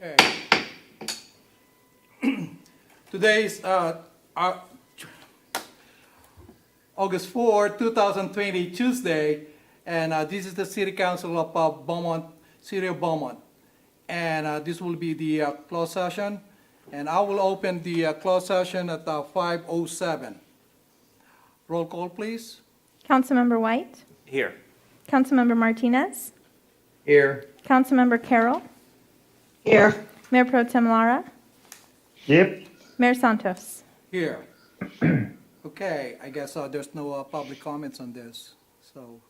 Okay. Today is August 4, 2020, Tuesday, and this is the City Council of Beaumont, City of Beaumont. And this will be the closed session, and I will open the closed session at 5:07. Roll call, please. Councilmember White, Here. Councilmember Martinez, Here. Councilmember Carroll, Here. Mayor Pro Tem Lara, Yep. Mayor Santos. Here. Okay, I guess there's no public comments on this, so,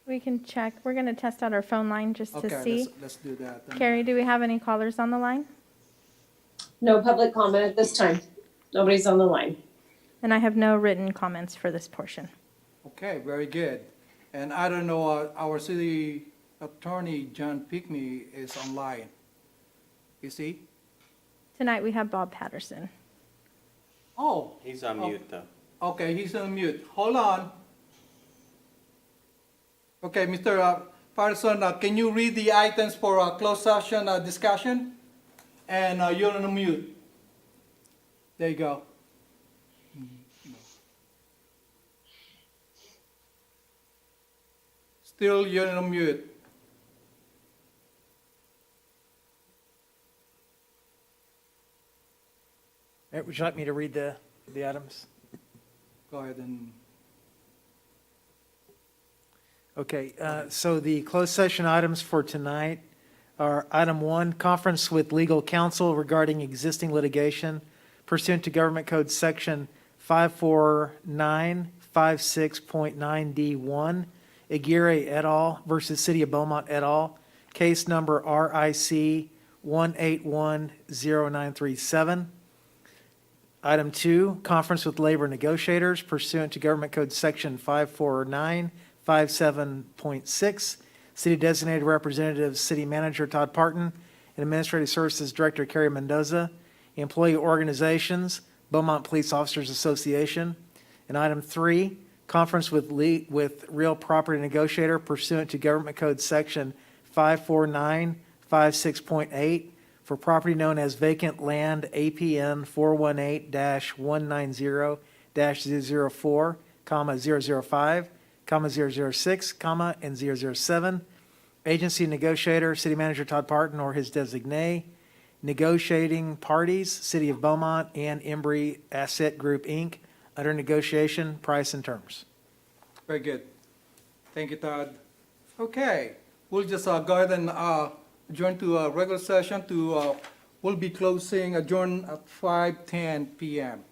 We can check. We're going to test out our phone line just to okay, see. let's do that. then. Carrie, do we have any callers on the line? No public comment at this time. Nobody's on the line. And I have no written comments for this portion. Okay, very good. And I don't know, our city attorney, John Pickney, is online. Is he? Tonight we have Bob Patterson. Oh, He's on Oh. mute, though. okay, he's on mute. Hold on. Okay, Mr. Patterson, can you read the items for closed session discussion? And you're on mute. There you go. Still, you're on mute. Would you like me to read the items? Go ahead and, Okay, so the closed session items for tonight are item 1, conference with legal counsel regarding existing litigation pursuant to Government Code Section 54956.9D1, Aguirre et al. Versus City of Beaumont et al., case number RIC 1810937. Item 2, conference with labor negotiators pursuant to Government Code Section 54957.6, City Designated Representative, City Manager Todd Parton, and Administrative Services Director Carrie Mendoza, employee organizations, Beaumont Police Officers Association. And item 3, conference with real property negotiator pursuant to Government Code Section 54956.8, for property known as vacant land APN 418-190-004, 005, 006, and 007. Agency negotiator, City Manager Todd Parton or his designee. Negotiating parties, City of Beaumont and Embry Asset Group, Inc., under negotiation, price and terms. very good. Thank you, Todd. Okay, we'll just go ahead and adjourn to a regular session we'll be closing adjourn at 5:10 p.m.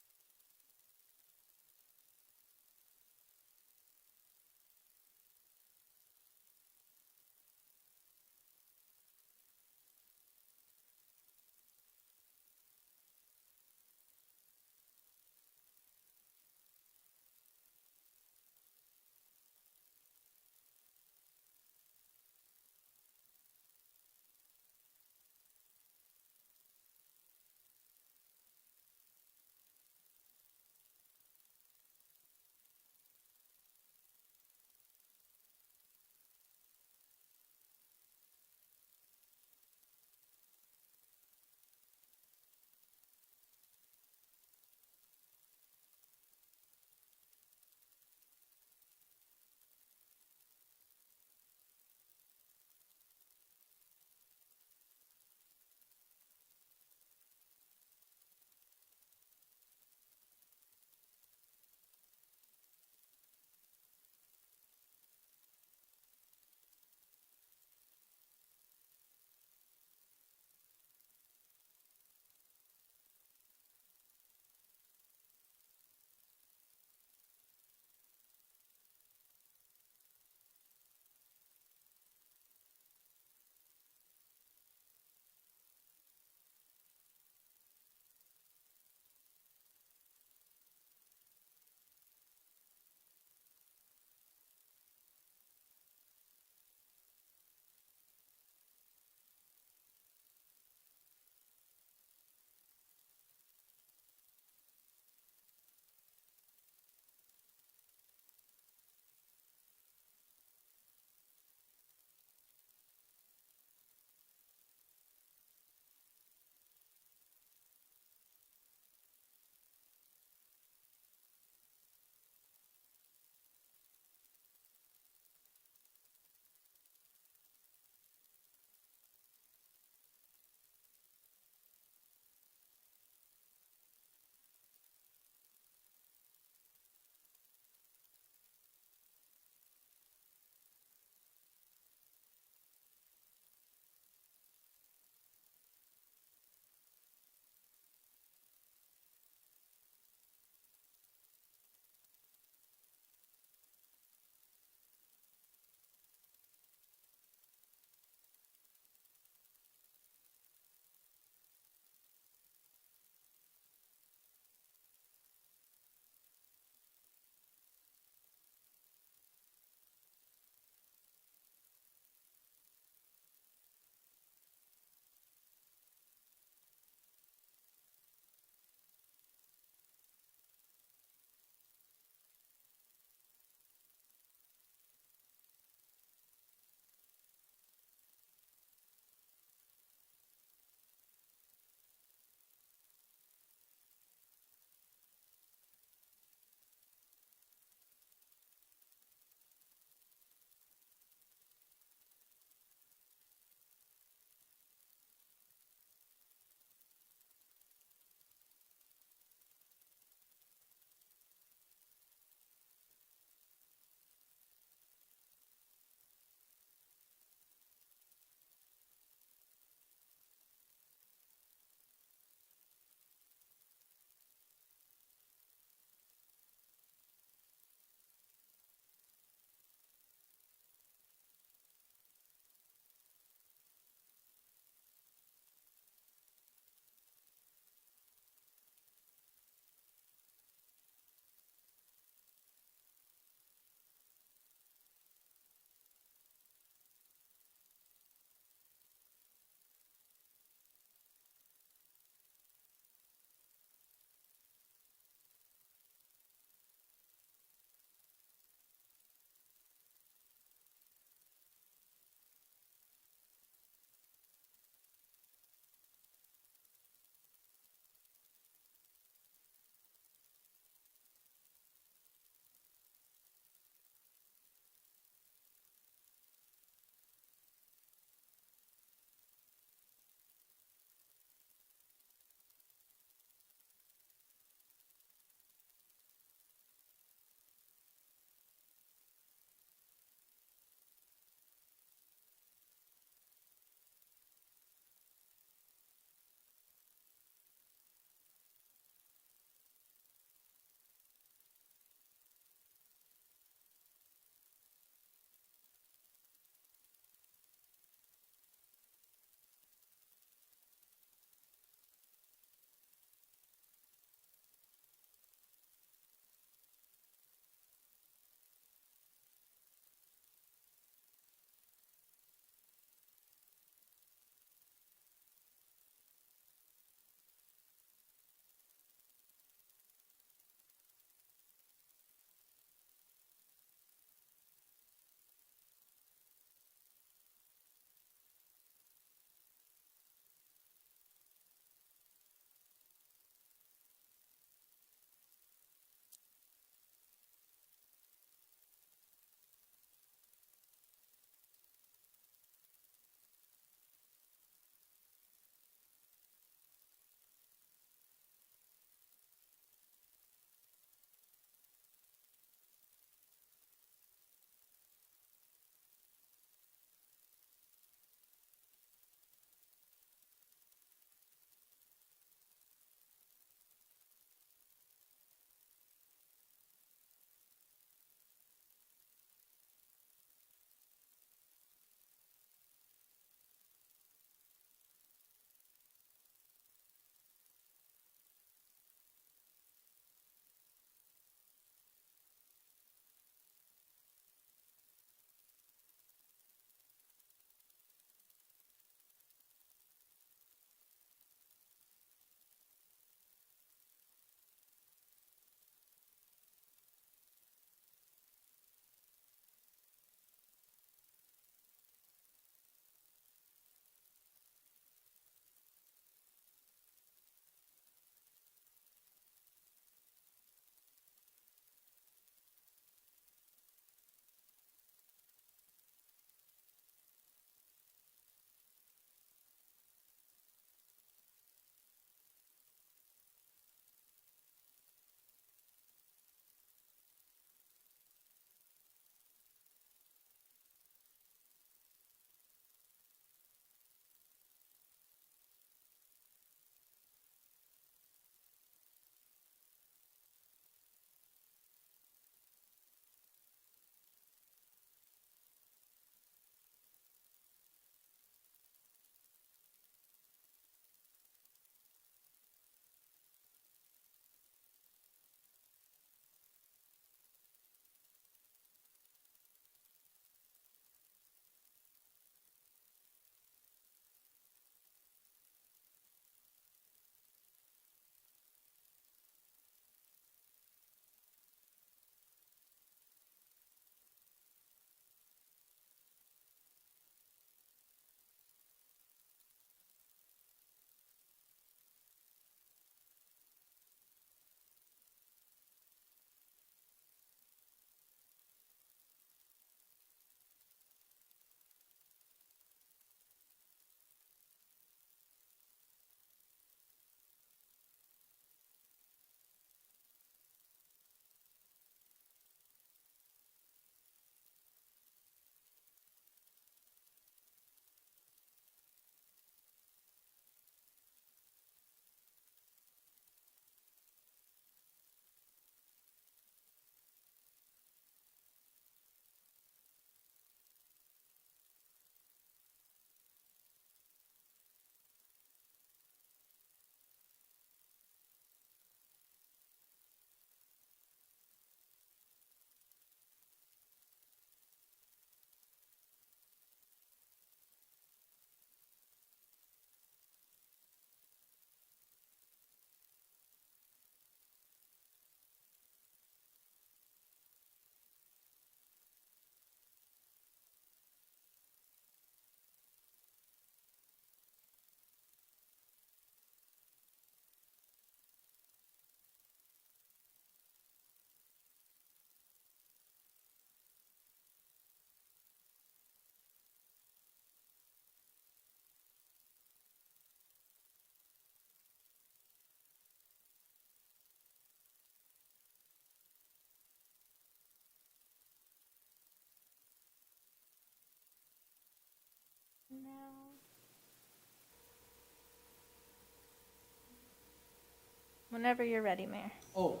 Whenever you're ready, Mayor. Oh,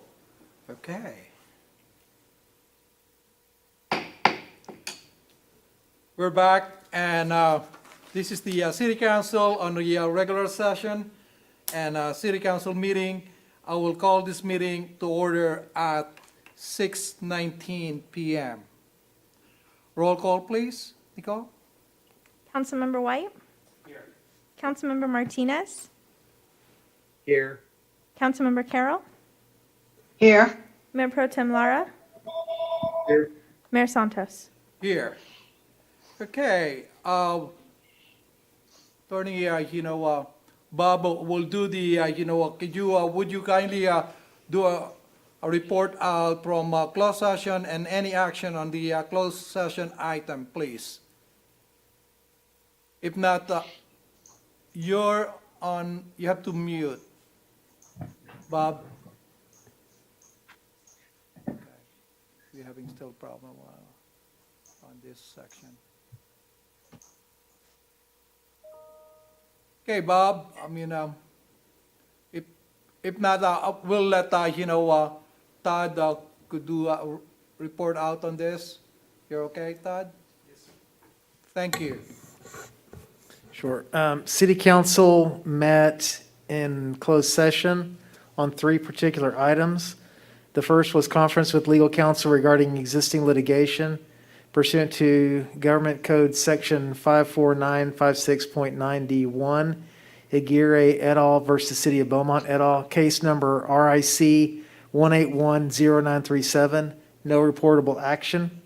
okay. We're back, and this is the City Council on the regular session and City Council meeting. I will call this meeting to order at 6:19 PM. Roll call, please. Nicole? Councilmember White? Here. Councilmember Martinez? Here. Councilmember Carroll? Here. Mayor Pro Tem Lara? Here. Mayor Santos? Here. Okay, Attorney, Bob will do the, would you kindly do a report out from closed session and any action on the closed session item, please? If not, you have to mute. Bob? Okay, we're having still problem on this section. Okay, Bob, if not, we'll let, Todd could do a report out on this. You're okay, Todd? Yes, sir. Thank you. Sure. City Council met in closed session on 3 particular items. The first was conference with legal counsel regarding existing litigation pursuant to Government Code Section 54956.9D1, Aguirre et al. Versus City of Beaumont et al., case number RIC 1810937, no reportable action.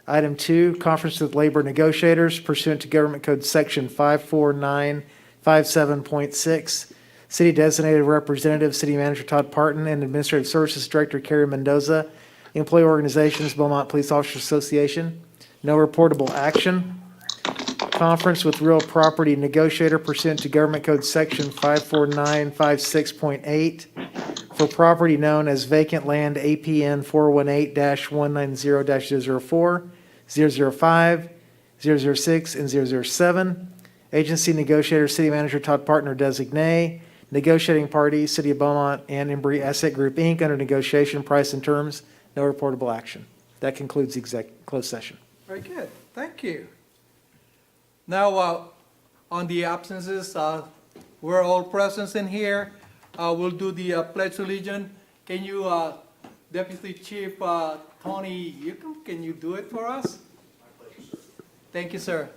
Item 2, conference with labor negotiators pursuant to Government Code Section 54957.6, City Designated Representative, City Manager Todd Parton, and Administrative Services Director Carrie Mendoza, Employee Organizations, Beaumont Police Officers Association, no reportable action. Conference with real property negotiator pursuant to Government Code Section 54956.8 for property known as vacant land APN 418-190-004, 005, 006, and 007. Agency negotiator, City Manager Todd Partner designee. Negotiating party, City of Beaumont and Embry Asset Group, Inc. Under negotiation, price and terms, no reportable action. That concludes the closed session. Very good, thank you. Now, on the absences, we're all present in here. We'll do the Pledge of Allegiance. Can you, Deputy Chief Tony Yukon, can you do it for us? My pleasure, sir. Thank you, sir.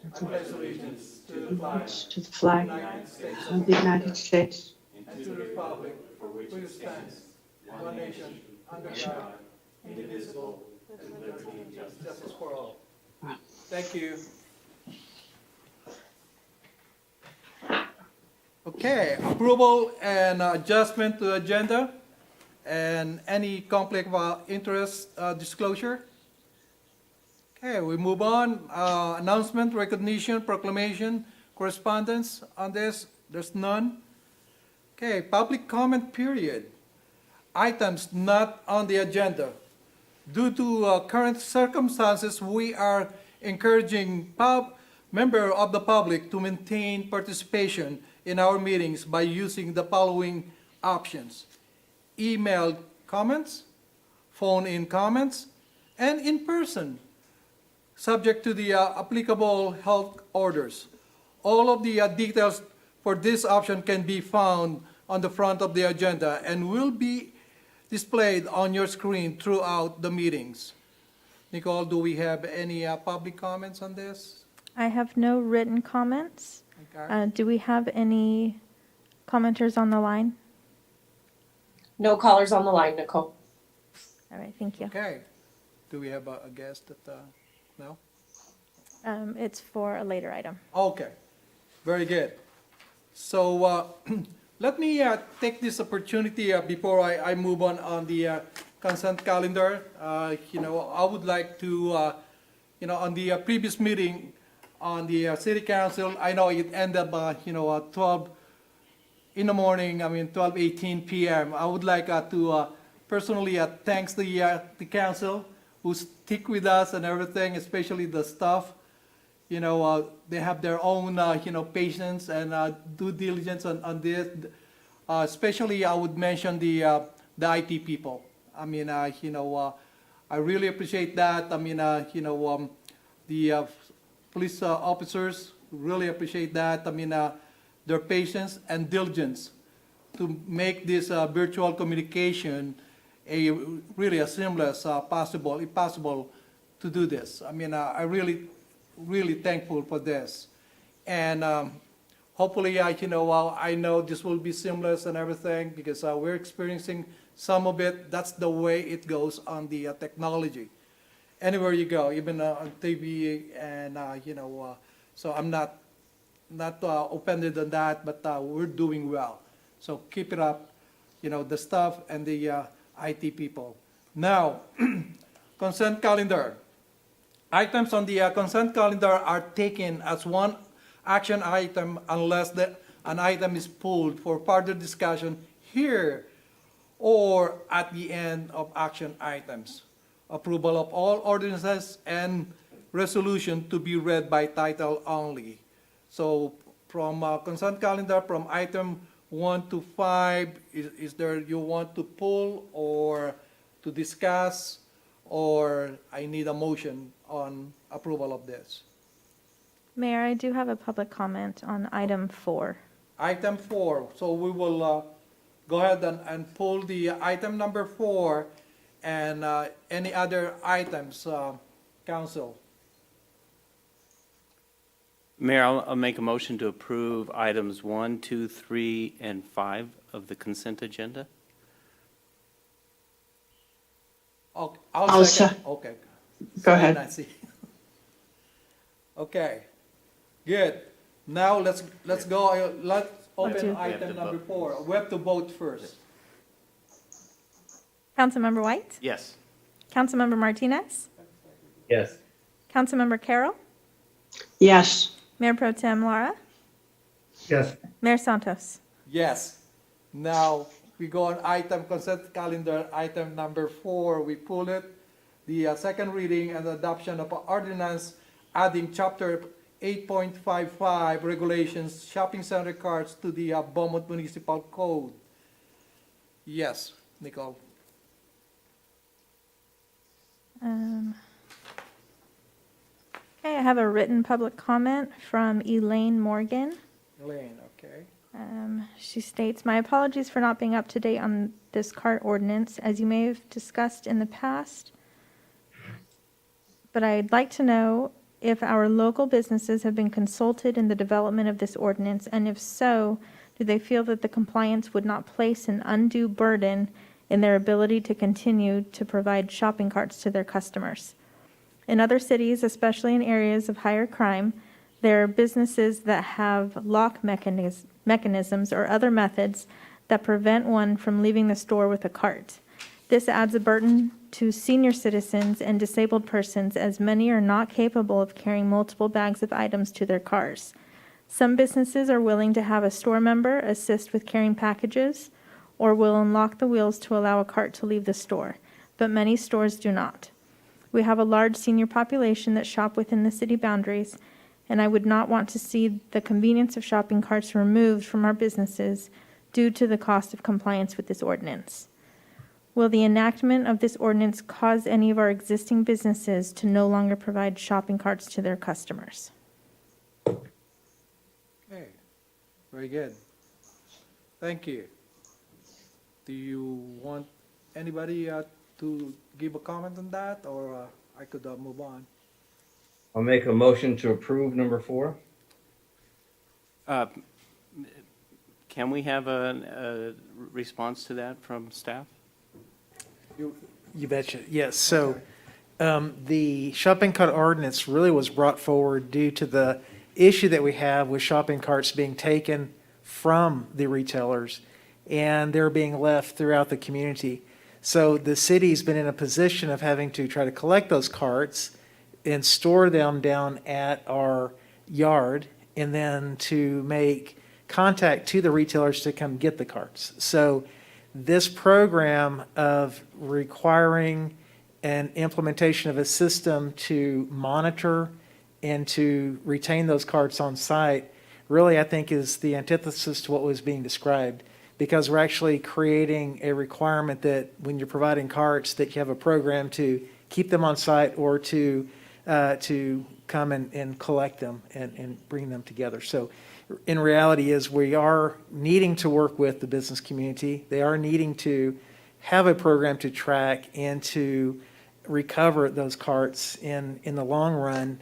I pledge allegiance to the flag To the flag of the United States and to the republic for which it stands, one nation, under God, indivisible, with liberty and justice for all. Thank you. Okay, approval and adjustment to agenda, and any conflict of interest disclosure? Okay, we move on. Announcement, recognition, proclamation, correspondence on this, there's none. Okay, public comment period. Items not on the agenda. Due to current circumstances, we are encouraging member of the public to maintain participation in our meetings by using the following options: email comments, phone-in comments, and in person, subject to the applicable health orders. All of the details for this option can be found on the front of the agenda and will be displayed on your screen throughout the meetings. Nicole, do we have any public comments on this? I have no written comments. Okay. Do we have any commenters on the line? No callers on the line, Nicole. All right, thank you. Okay. Do we have a guest that, no? It's for a later item. Okay, very good. So let me take this opportunity before I move on the consent calendar. I would like to, on the previous meeting on the city council, I know it ended by, 12 in the morning, 12:18 p.m. I would like to personally thanks the council who stick with us and everything, especially the staff. they have their own, patience and due diligence on this. Especially, I would mention the IT people. I mean, I really appreciate that. I mean, the police officers really appreciate that. I mean, their patience and diligence to make this virtual communication really as seamless possible, if possible, to do this. I mean, I really thankful for this, and hopefully, I know this will be seamless and everything because we're experiencing some of it. That's the way it goes on the technology. Anywhere you go, even on TV, and so I'm not offended on that, but we're doing well. So keep it up, the staff and the IT people. Now, consent calendar. Items on the consent calendar are taken as one action item unless an item is pulled for further discussion here or at the end of action items. Approval of all ordinances and resolution to be read by title only. So from consent calendar, from item 1 to 5, is there you want to pull or to discuss, or I need a motion on approval of this? Mayor, I do have a public comment on item 4. Item 4, so we will go ahead and pull the item number 4 and any other items, council. Mayor, I'll make a motion to approve items 1, 2, 3, and 5 of the consent agenda. Okay, I'll second. se- Okay. Go Sorry, ahead. Nancy. Okay, good. Now let's go, let's open do. We have item to number vote. 4. We have to vote first. Councilmember White? Yes. Councilmember Martinez? Yes. Councilmember Carroll? Yes. Mayor Pro Tem Lara? Yes. Mayor Santos? Yes. Now, we go on item consent calendar, item number 4, we pull it. The second reading and adoption of ordinance adding chapter 8.55 regulations, shopping center cards to the Beaumont Municipal Code. Yes, Nicole. Okay, I have a written public comment from Elaine Morgan. Elaine, okay. She states, "My apologies for not being up to date on this cart ordinance, as you may have discussed in the past. But I'd like to know if our local businesses have been consulted in the development of this ordinance, and if so, do they feel that the compliance would not place an undue burden in their ability to continue to provide shopping carts to their customers? In other cities, especially in areas of higher crime, there are businesses that have lock mechanisms or other methods that prevent one from leaving the store with a cart. This adds a burden to senior citizens and disabled persons, as many are not capable of carrying multiple bags of items to their cars. Some businesses are willing to have a store member assist with carrying packages or will unlock the wheels to allow a cart to leave the store, but many stores do not. We have a large senior population that shop within the city boundaries, and I would not want to see the convenience of shopping carts removed from our businesses due to the cost of compliance with this ordinance. Will the enactment of this ordinance cause any of our existing businesses to no longer provide shopping carts to their customers?" Okay, very good. Thank you. Do you want anybody to give a comment on that, or I could move on? I'll make a motion to approve number 4. Can we have a response to that from staff? You betcha. Yes, so the shopping cart ordinance really was brought forward due to the issue that we have with shopping carts being taken from the retailers and they're being left throughout the community. So the city's been in a position of having to try to collect those carts and store them down at our yard, and then to make contact to the retailers to come get the carts. So this program of requiring an implementation of a system to monitor and to retain those carts on site really, I think, is the antithesis to what was being described, because we're actually creating a requirement that when you're providing carts, that you have a program to keep them on site or to come and collect them and bring them together. So in reality is we are needing to work with the business community. They are needing to have a program to track and to recover those carts in the long run.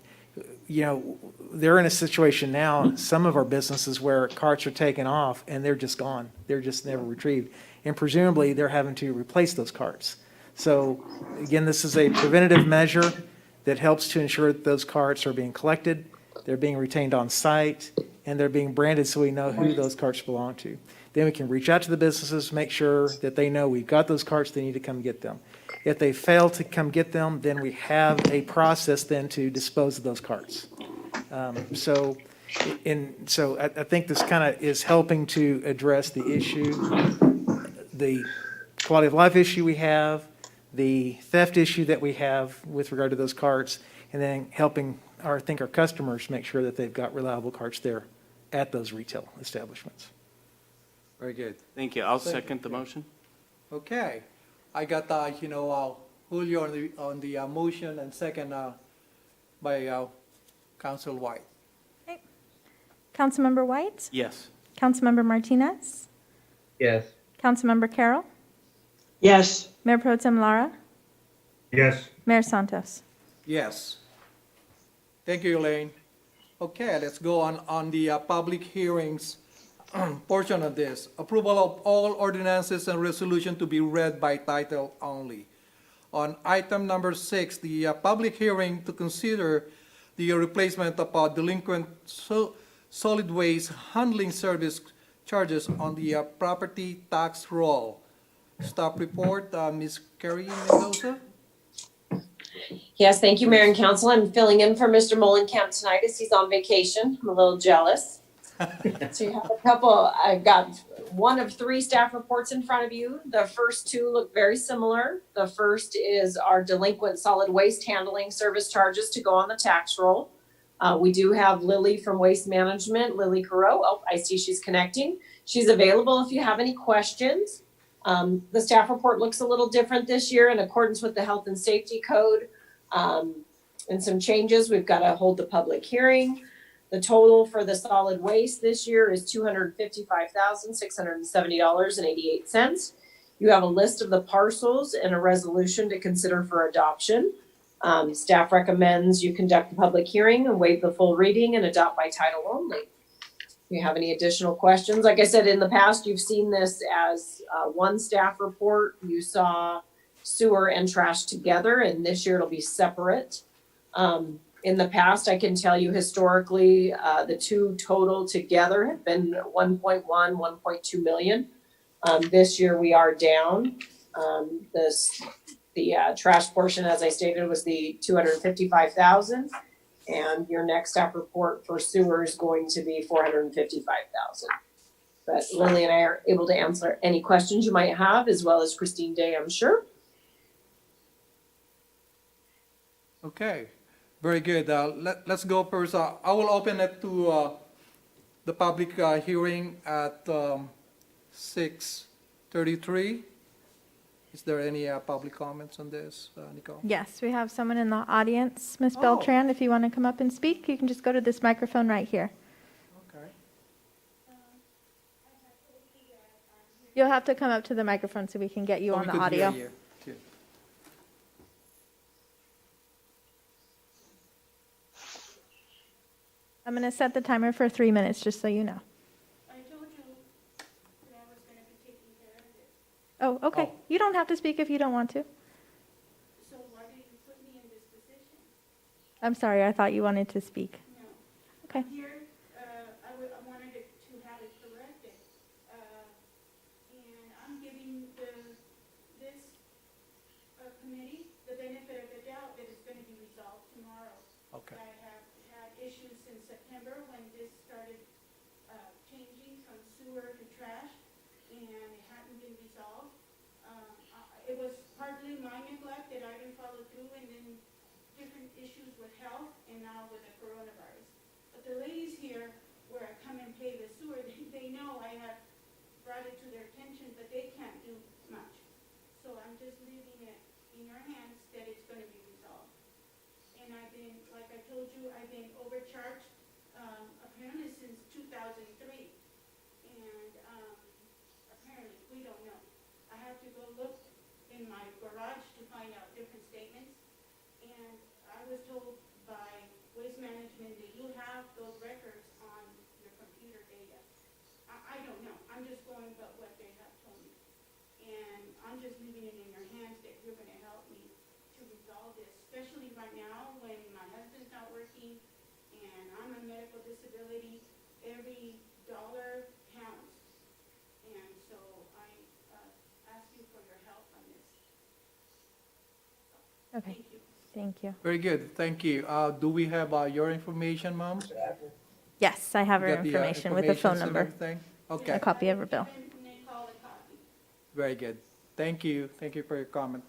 You know, they're in a situation now, some of our businesses where carts are taken off and they're just gone. They're just never retrieved. And presumably they're having to replace those carts. So again, this is a preventative measure that helps to ensure that those carts are being collected, they're being retained on site, and they're being branded so we know who those carts belong to. Then we can reach out to the businesses, make sure that they know we've got those carts, they need to come get them. If they fail to come get them, then we have a process then to dispose of those carts. So I think this kind of is helping to address the issue, the quality of life issue we have, the theft issue that we have with regard to those carts, and then helping our customers make sure that they've got reliable carts there at those retail establishments. Very good. Thank you. I'll Thank you. second the motion. Okay. I got, Julio on the motion and second by Council White. Councilmember White? Yes. Councilmember Martinez? Yes. Councilmember Carroll? Yes. Mayor Pro Tem Lara? Yes. Mayor Santos? Yes. Thank you, Elaine. Okay, let's go on the public hearings portion of this. Approval of all ordinances and resolution to be read by title only. On item number 6, the public hearing to consider the replacement of delinquent solid waste handling service charges on the property tax roll. Staff report, Ms. Carrie Mendoza? Yes, thank you, Mayor and Council. I'm filling in for Mr. Mullenkamp tonight as he's on vacation. I'm a little jealous. So you have a couple, I've got one of 3 staff reports in front of you. The first 2 look very similar. The first is our delinquent solid waste handling service charges to go on the tax roll. We do have Lily from Waste Management, Lily Carreau. Oh, I see she's connecting. She's available if you have any questions. The staff report looks a little different this year in accordance with the health and safety code. And some changes, we've got to hold the public hearing. The total for the solid waste this year is $255,670.88. You have a list of the parcels and a resolution to consider for adoption. Staff recommends you conduct a public hearing and waive the full reading and adopt by title only. If you have any additional questions, like I said, in the past, you've seen this as one staff report. You saw sewer and trash together, and this year it'll be separate. In the past, I can tell you historically, the 2 total together have been 1.2 million. This year we are down. The trash portion, as I stated, was the 255,000. And your next staff report for sewer is going to be 455,000. But Lily and I are able to answer any questions you might have, as well as Christine Day, I'm sure. Okay, very good. Let's go first. I will open it to the public hearing at 6:33. Is there any public comments on this, Nicole? Yes, we have someone in the audience. Ms. Oh. Beltran, if you want to come up and speak, you can just go to this microphone right here. Okay. You'll have to come up to the microphone so we can get you So on we the could hear audio. you. Good. I'm going to set the timer for 3 minutes, just so you know. I told you that I was gonna be taking care of this. Oh, okay. Oh. You don't have to speak if you don't want to. So why did you put me in this position? I'm sorry, I thought you wanted to speak. No. Okay. Here, I wanted it to have it corrected. And I'm giving this committee the benefit of the doubt that it's gonna be resolved tomorrow. Okay. I have had issues since September when this started changing from sewer to trash, and it hadn't been resolved. It was partly my neglect that I didn't follow through, and then different issues with health and now with the coronavirus. But the ladies here, where I come and pay the sewer, they know I have brought it to their attention, but they can't do much. So I'm just leaving it in your hands that it's gonna be resolved. And I've been, like I told you, I've been overcharged, apparently since 2003. And, apparently, we don't know. I have to go look in my garage to find out different statements. And I was told by Waste Management that you have those records on your computer data. I don't know. I'm just going by what they have told me. And I'm just leaving it in your hands that you're gonna help me to resolve this, especially right now when my husband's not working and I'm on medical disability. Every dollar counts. And so I, ask you for your help on this. Okay, Thank you. thank you. Very good, thank you. Do we have your information, Mom? Yes, I have her You got the, information with the phone informations and number, everything? Okay, a copy of her bill. And they call the copy. very good. Thank you for your comment.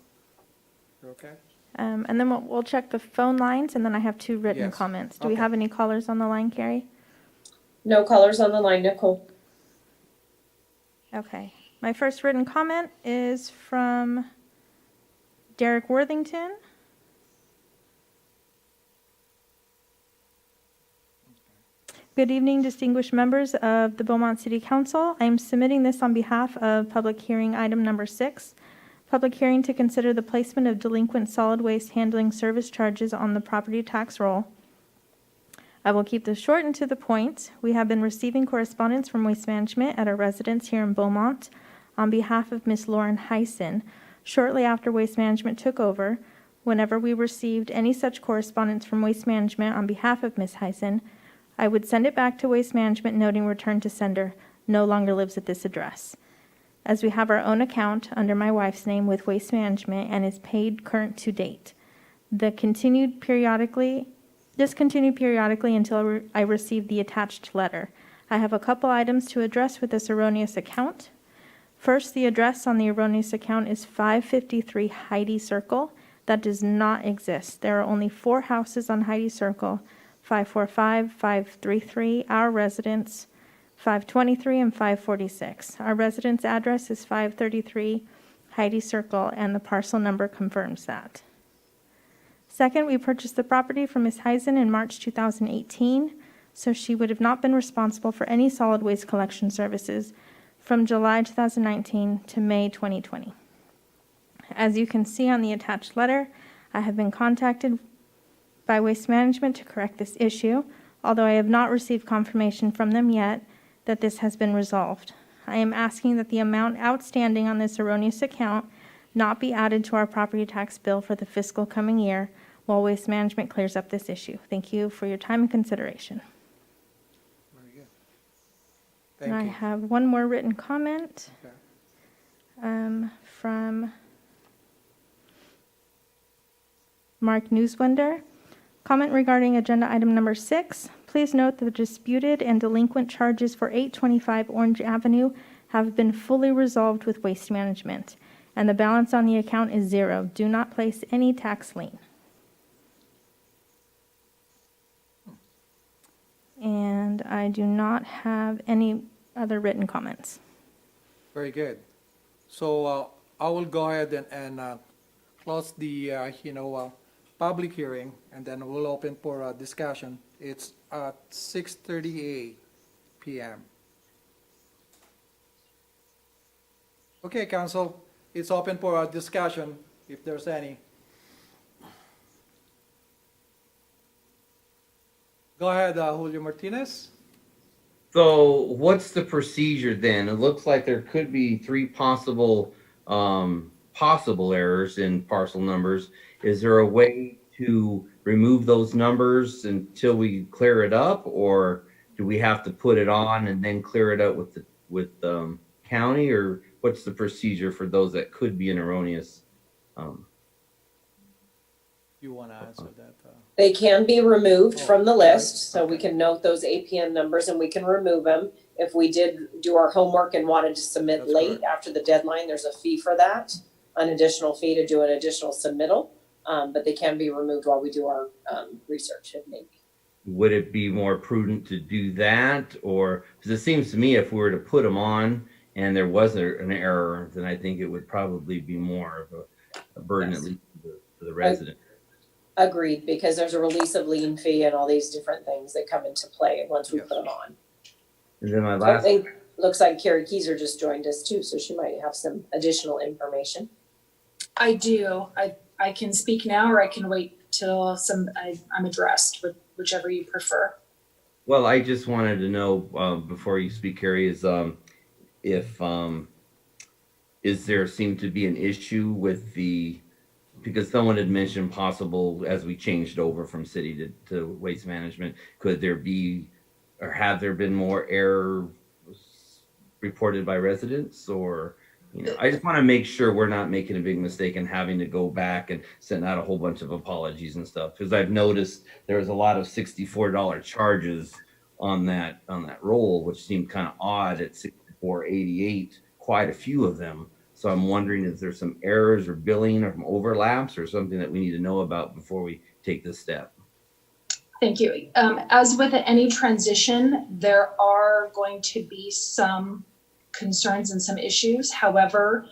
You okay? And then we'll check the phone lines, and then I have two written Yes. comments. Do we Okay. have any callers on the line, Carrie? No callers on the line, Nicole. Okay. My first written comment is from Derek Worthington. Good evening, distinguished members of the Beaumont City Council. I am submitting this on behalf of public hearing item number 6. Public hearing to consider the placement of delinquent solid waste handling service charges on the property tax roll. I will keep this short and to the point. We have been receiving correspondence from Waste Management at our residence here in Beaumont on behalf of Ms. Lauren Heisen. Shortly after Waste Management took over, whenever we received any such correspondence from Waste Management on behalf of Ms. Heisen, I would send it back to Waste Management noting return to sender, no longer lives at this address. As we have our own account under my wife's name with Waste Management and is paid current to date. This continued periodically until I received the attached letter. I have a couple items to address with this erroneous account. First, the address on the erroneous account is 553 Heidi Circle. That does not exist. There are only 4 houses on Heidi Circle, 545, 533, our residence, 523, and 546. Our residence address is 533 Heidi Circle, and the parcel number confirms that. Second, we purchased the property from Ms. Heisen in March 2018, so she would have not been responsible for any solid waste collection services from July 2019 to May 2020. As you can see on the attached letter, I have been contacted by Waste Management to correct this issue, although I have not received confirmation from them yet that this has been resolved. I am asking that the amount outstanding on this erroneous account not be added to our property tax bill for the fiscal coming year while Waste Management clears up this issue. Thank you for your time and consideration. Very good. And I Thank you. have one more written comment Okay. from Mark Newswender. Comment regarding agenda item number 6. Please note that the disputed and delinquent charges for 825 Orange Avenue have been fully resolved with Waste Management, and the balance on the account is 0. Do not place any tax lien. And I do not have any other written comments. Very good. So I will go ahead and close the, public hearing, and then we'll open for discussion. It's at 6:38 PM. Okay, council, it's open for discussion, if there's any. Go ahead, Julio Martinez. So what's the procedure then? It looks like there could be 3 possible errors in parcel numbers. Is there a way to remove those numbers until we clear it up, or do we have to put it on and then clear it up with the county, or what's the procedure for those that could be an erroneous? You want to answer that? They can be removed Oh, from the okay. list, so we can note those APN numbers and we can remove them. If we did do our homework and wanted to submit That's late correct. after the deadline, there's a fee for that, an additional fee to do an additional submittal. but they can be removed while we do our research if need be. Would it be more prudent to do that? Or, because it seems to me if we were to put them on and there was an error, then I think it would probably be more of a burden, Yes. at least for the resident. Agreed, because there's a release of lien fee and all these different things that come into play once we Yes. put them on. And then my I last, think, looks like Carrie Keyser just joined us too, so she might have some additional information. I do. I can speak now, or I can wait till I'm addressed, with whichever you prefer. well, I just wanted to know, before you speak, Carrie, if, is there seemed to be an issue with because someone had mentioned possible, as we changed over from city to waste management, could there be, or have there been more errors reported by residents? Or, I just want to make sure we're not making a big mistake and having to go back and send out a whole bunch of apologies and stuff. Because I've noticed there was a lot of $64 charges on that roll, which seemed kind of odd at $64.88, quite a few of them. So I'm wondering, is there some errors or billing or overlaps or something that we need to know about before we take this step? Thank you. As with any transition, there are going to be some concerns and some issues. However,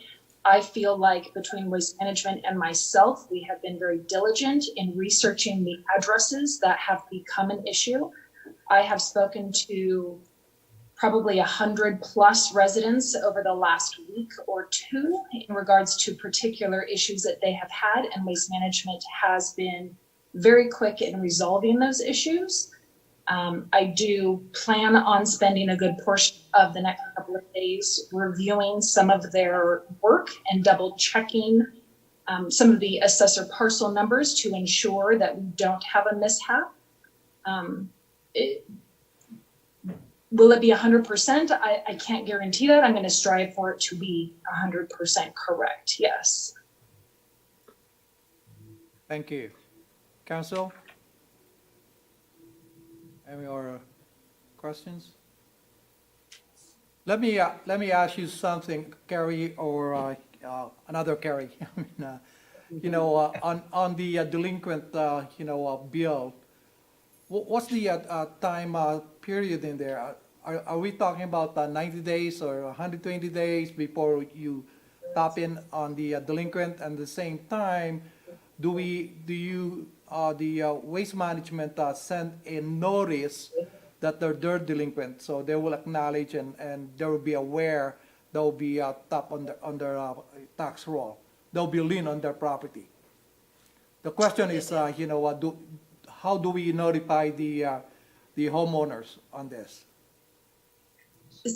I feel like between Waste Management and myself, we have been very diligent in researching the addresses that have become an issue. I have spoken to probably 100+ residents over the last week or two in regards to particular issues that they have had, and Waste Management has been very quick in resolving those issues. I do plan on spending a good portion of the next couple of days reviewing some of their work and double checking some of the assessor parcel numbers to ensure that we don't have a mishap. Will it be 100%? I can't guarantee that. I'm going to strive for it to be 100% correct. Yes. Thank you. Council? Any other questions? Let me ask you something, Carrie, or another Carrie. I mean, on the delinquent, bill, what's the time period in there? Are we talking about 90 days or 120 days before you tap in on the delinquent? And at the same time, do the waste management send a notice that they're delinquent, so they will acknowledge and they will be aware there will be a tap on their tax roll. There will be a lien on their property. The question is, how do we notify the homeowners on this?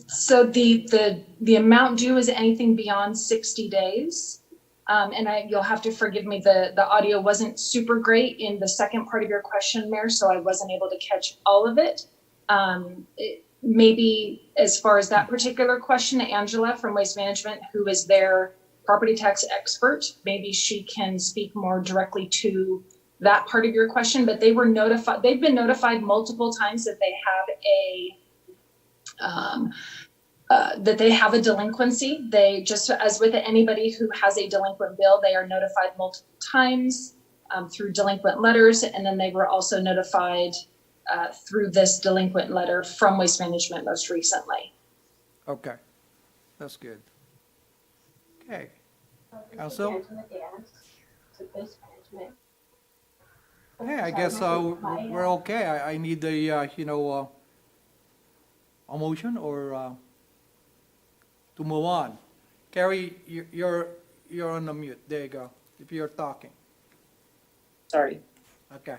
So the amount due is anything beyond 60 days. And you'll have to forgive me, the audio wasn't super great in the second part of your question, Mayor, so I wasn't able to catch all of it. Maybe as far as that particular question, Angela from Waste Management, who is their property tax expert, maybe she can speak more directly to that part of your question. But they've been notified multiple times that they have a delinquency. They, just as with anybody who has a delinquent bill, they are notified multiple times through delinquent letters, and then they were also notified through this delinquent letter from Waste Management most recently. Okay, that's good. Okay, Council? Hey, I guess we're okay. I need a motion or to move on. Carrie, you're on the mute. There you go. If you're talking. Sorry. Okay.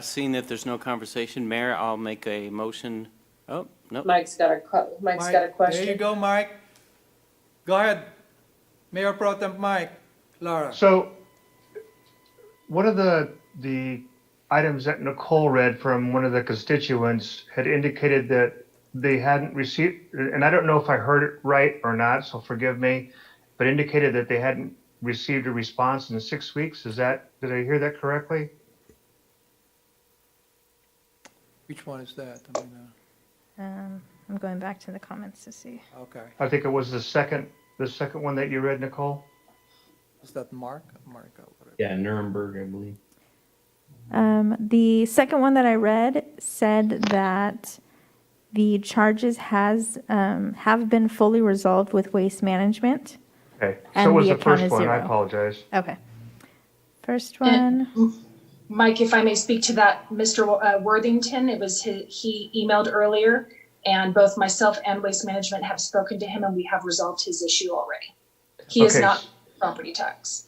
Seeing that there's no conversation, Mayor, I'll make a motion. Oh, no. Mike's got a question. There you go, Mike. Go ahead. Mayor Pro Tem Mike, Laura. So one of the items that Nicole read from one of the constituents had indicated that they hadn't received, and I don't know if I heard it right or not, so forgive me, but indicated that they hadn't received a response in 6 weeks. Did I hear that correctly? Which one is that? I'm going back to the comments to see. Okay. I think it was the second the second one that you read, Nicole? Is that Mark? Whatever. Yeah, Nuremberg, I believe. The second one that I read said that the charges have been fully resolved with Waste Management. Okay, so And was the the account first is one. I 0. apologize. Okay. First And- one, Mike, if I may speak to that, Mr. Worthington, it was he emailed earlier, and both myself and Waste Management have spoken to him, and we have resolved his issue already. He is Okay. not property tax.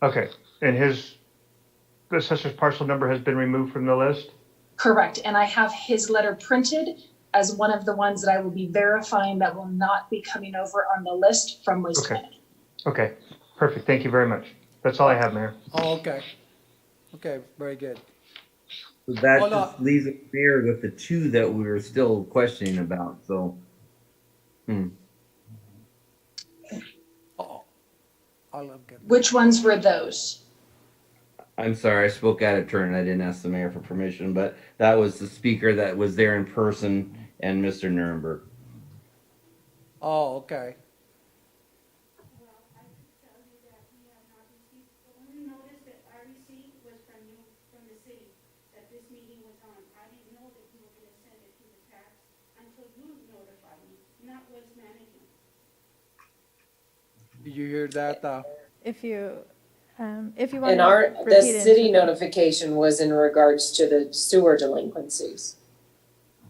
Okay, and the assessor's parcel number has been removed from the list? Correct, and I have his letter printed as one of the ones that I will be verifying that will not be coming over on the list from Waste Okay. Management. Okay, perfect. Thank you very much. That's all I have, Mayor. Oh, okay. Okay, very good. So that Hold just on. leaves it clear with the two that we were still questioning about, so. Oh, I'll get. Which ones were those? I'm sorry, I spoke out of turn. I didn't ask the mayor for permission, but that was the speaker that was there in person and Mr. Nuremberg. Oh, okay. Well, I could tell you that we have not received, the only notice that I received was from you, from the city, that this meeting was on. I didn't know that you were gonna send it to the tax until you notified me, not Waste Management. Did you hear that? if you want And the city notification was in regards to the sewer delinquencies.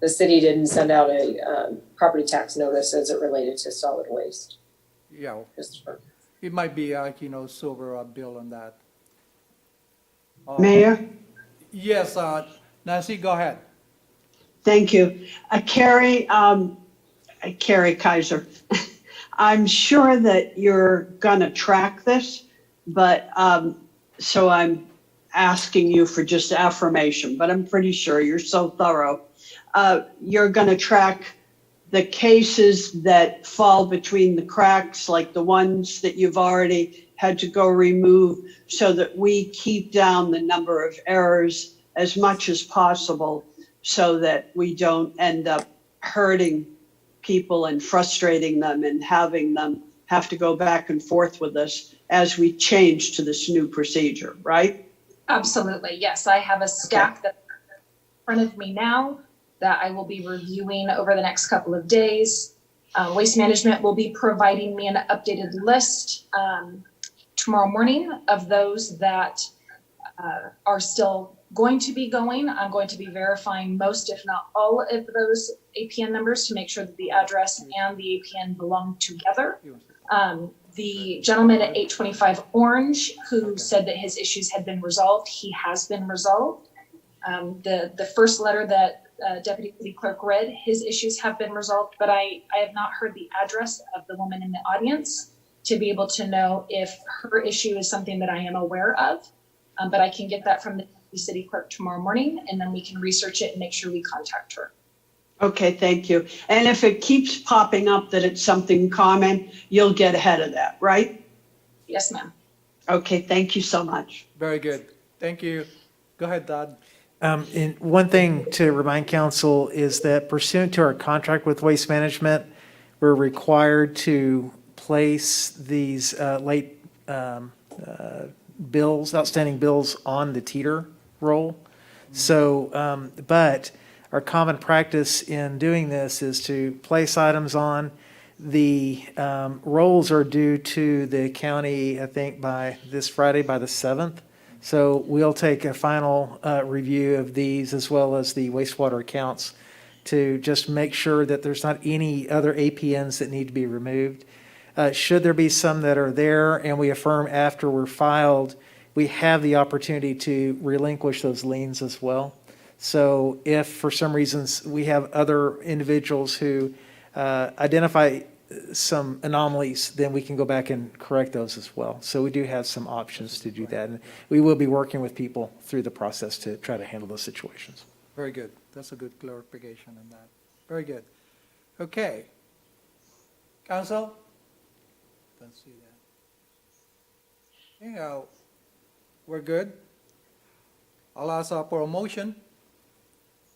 The city didn't send out a property tax notice as it related to solid waste, Yeah, Christopher. it might be, silver bill on that. Mayor, Yes, Nancy, go ahead. thank you. Carrie Kaiser, I'm sure that you're going to track this, but so I'm asking you for just affirmation, but I'm pretty sure you're so thorough. You're going to track the cases that fall between the cracks, like the ones that you've already had to go remove, so that we keep down the number of errors as much as possible, so that we don't end up hurting people and frustrating them and having them have to go back and forth with us as we change to this new procedure, right? Absolutely, yes. I have a stack that's in front of me now that I will be reviewing over the next couple of days. Waste Management will be providing me an updated list tomorrow morning of those that are still going to be going. I'm going to be verifying most, if not all, of those APN numbers to make sure that the address and the APN belong together. The gentleman at 825 Orange who said that his issues had been resolved, he has been resolved. The first letter that Deputy City Clerk read, his issues have been resolved, but I have not heard the address of the woman in the audience to be able to know if her issue is something that I am aware of. But I can get that from the City Clerk tomorrow morning, and then we can research it and make sure we contact her. Okay, thank you. And if it keeps popping up that it's something common, you'll get ahead of that, right? Yes, ma'am. Okay, thank you so much. Very good. Thank you. Go ahead, Todd. And one thing to remind council is that pursuant to our contract with Waste Management, we're required to place these late bills, outstanding bills on the teeter roll. So, but our common practice in doing this is to place items on. The rolls are due to the county, I think, by this Friday, by the 7th. So we'll take a final review of these as well as the wastewater accounts to just make sure that there's not any other APNs that need to be removed. Should there be some that are there and we affirm after we're filed, we have the opportunity to relinquish those liens as well. So if for some reasons we have other individuals who identify some anomalies, then we can go back and correct those as well. So we do have some options to do that. And we will be working with people through the process to try to handle those situations. Very good. That's a good clarification on that. Very good. Okay. Council? Don't see that. Okay, we're good. I'll ask for a motion.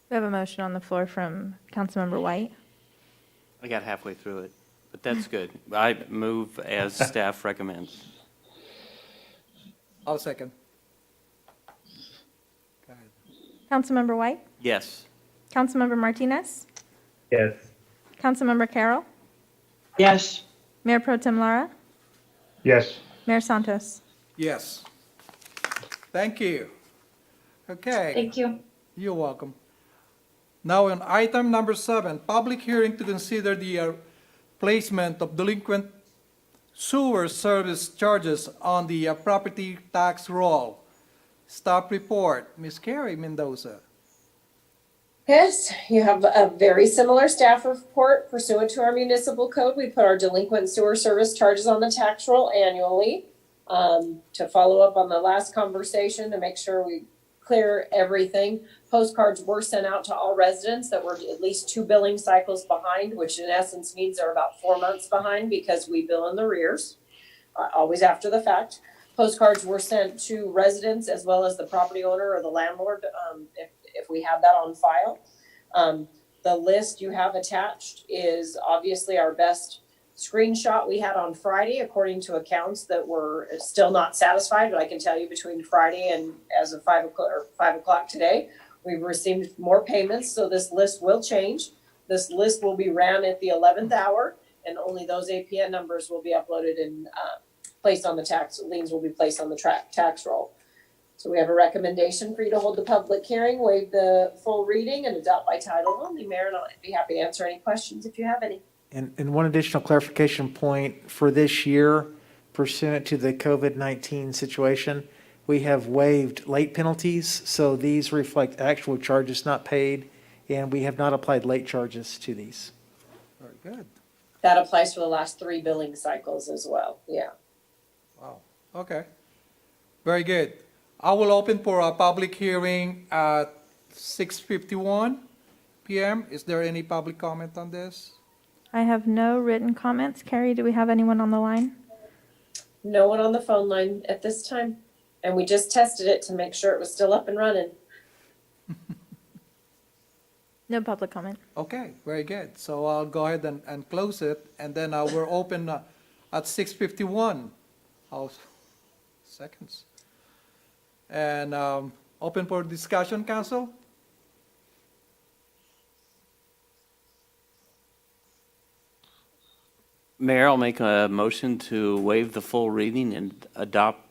we have a motion on the floor from Councilmember White. I got halfway through it. but that's good. I move as staff recommends. I'll second. Go ahead. Councilmember White? Yes. Councilmember Martinez? Yes. Councilmember Carroll? Yes, Mayor Pro Tem Lara? Yes. Mayor Santos? Yes. Thank you. Okay. Thank you. You're welcome. Now on item number 7, public hearing to consider the placement of delinquent sewer service charges on the property tax roll. Staff report, Ms. Carrie Mendoza. Yes, you have a very similar staff report pursuant to our municipal code. We put our delinquent sewer service charges on the tax roll annually. To follow up on the last conversation, to make sure we clear everything, postcards were sent out to all residents that were at least 2 billing cycles behind, which in essence means they're about 4 months behind because we bill in the rears, always after the fact. Postcards were sent to residents as well as the property owner or the landlord, if we have that on file. The list you have attached is obviously our best screenshot we had on Friday, according to accounts that were still not satisfied. But I can tell you between Friday and as of 5 o'clock today, we've received more payments. So this list will change. This list will be ran at the 11th hour, and only those APN numbers will be uploaded and placed on the tax, liens will be placed on the tax roll. So we have a recommendation for you to hold the public hearing, waive the full reading, and adopt by title only. Mayor, and I'd be happy to answer any questions if you have any. And one additional clarification point for this year pursuant to the COVID-19 situation, we have waived late penalties. So these reflect actual charges not paid, and we have not applied late charges to these. Very good. That applies for the last 3 billing cycles as well. Yeah. Wow. Okay. Very good. I will open for a public hearing at 6:51 PM. Is there any public comment on this? I have no written comments. Carrie, do we have anyone on the line? No one on the phone line at this time. And we just tested it to make sure it was still up and running. No public comment. Okay, very good. So I'll go ahead and close it, and then we're open at 6:51. Seconds. And open for discussion, council? Mayor, I'll make a motion to waive the full reading and adopt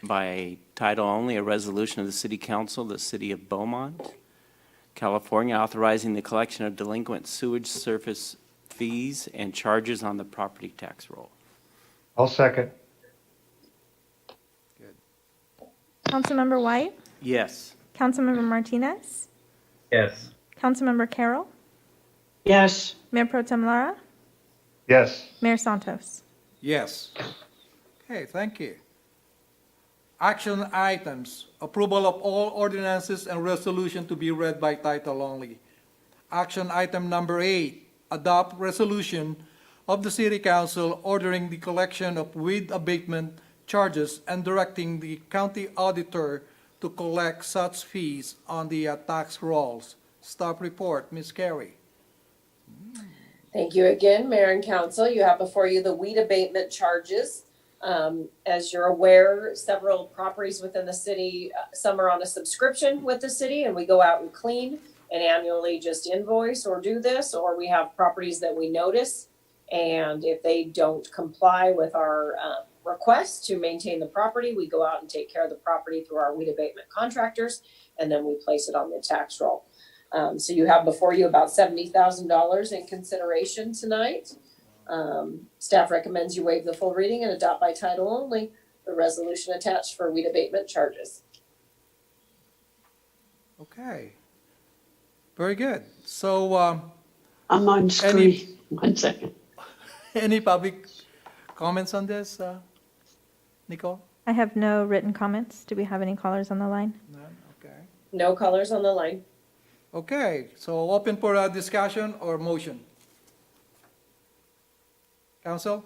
by title only a resolution of the City Council of the City of Beaumont, California, authorizing the collection of delinquent sewage surface fees and charges on the property tax roll. I'll second. Councilmember White? Yes. Councilmember Martinez? Yes. Councilmember Carroll? yes, Mayor Pro Tem Lara? Yes. Mayor Santos? Yes. Okay, thank you. Action items, approval of all ordinances and resolution to be read by title only. Action item number 8, adopt resolution of the City Council ordering the collection of weed abatement charges and directing the county auditor to collect such fees on the tax rolls. Staff report, Ms. Carey. Thank you again, Mayor and Council. You have before you the weed abatement charges. As you're aware, several properties within the city, some are on a subscription with the city, and we go out and clean and annually just invoice or do this, or we have properties that we notice, and if they don't comply with our request to maintain the property, we go out and take care of the property through our weed abatement contractors, and then we place it on the tax roll. So you have before you about $70,000 in consideration tonight. Staff recommends you waive the full reading and adopt by title only the resolution attached for weed abatement charges. Okay. Very good. So, I'm on screen. 1 second. any public comments on this, Nicole? I have no written comments. Do we have any callers on the line? None? Okay. No colors on the line. Okay, so open for a discussion or motion. Council?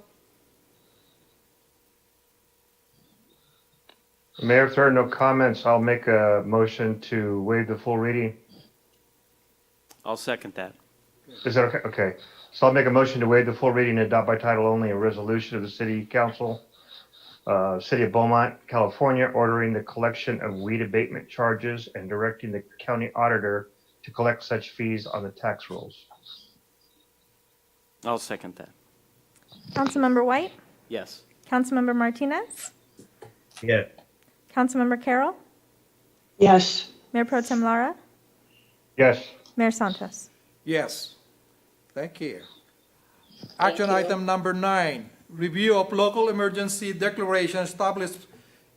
Mayor, if there are no comments, I'll make a motion to waive the full reading. I'll second that. Is that okay? Okay. So I'll make a motion to waive the full reading and adopt by title only a resolution of the City Council, City of Beaumont, California, ordering the collection of weed abatement charges and directing the county auditor to collect such fees on the tax rolls. I'll second that. Councilmember White? Yes. Councilmember Martinez? Yeah. Councilmember Carroll? Yes, Mayor Pro Tem Lara? Yes. Mayor Santos? Yes. Thank you. Action you. item number 9, review of local emergency declaration established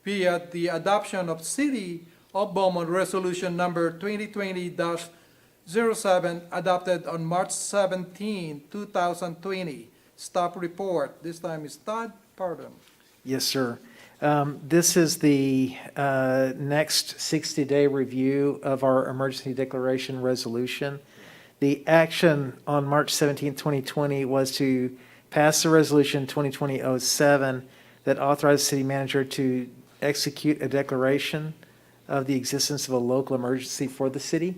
via the adoption of City of Beaumont Resolution Number 2020-07, adopted on March 17, 2020. Staff report. This time is Todd Pardon. Yes, sir. This is the next 60-day review of our emergency declaration resolution. The action on March 17, 2020 was to pass the resolution 2020-07 that authorized the city manager to execute a declaration of the existence of a local emergency for the city.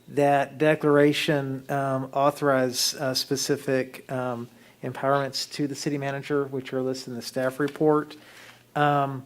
That declaration authorized specific empowerments to the city manager, which are listed in the staff report. At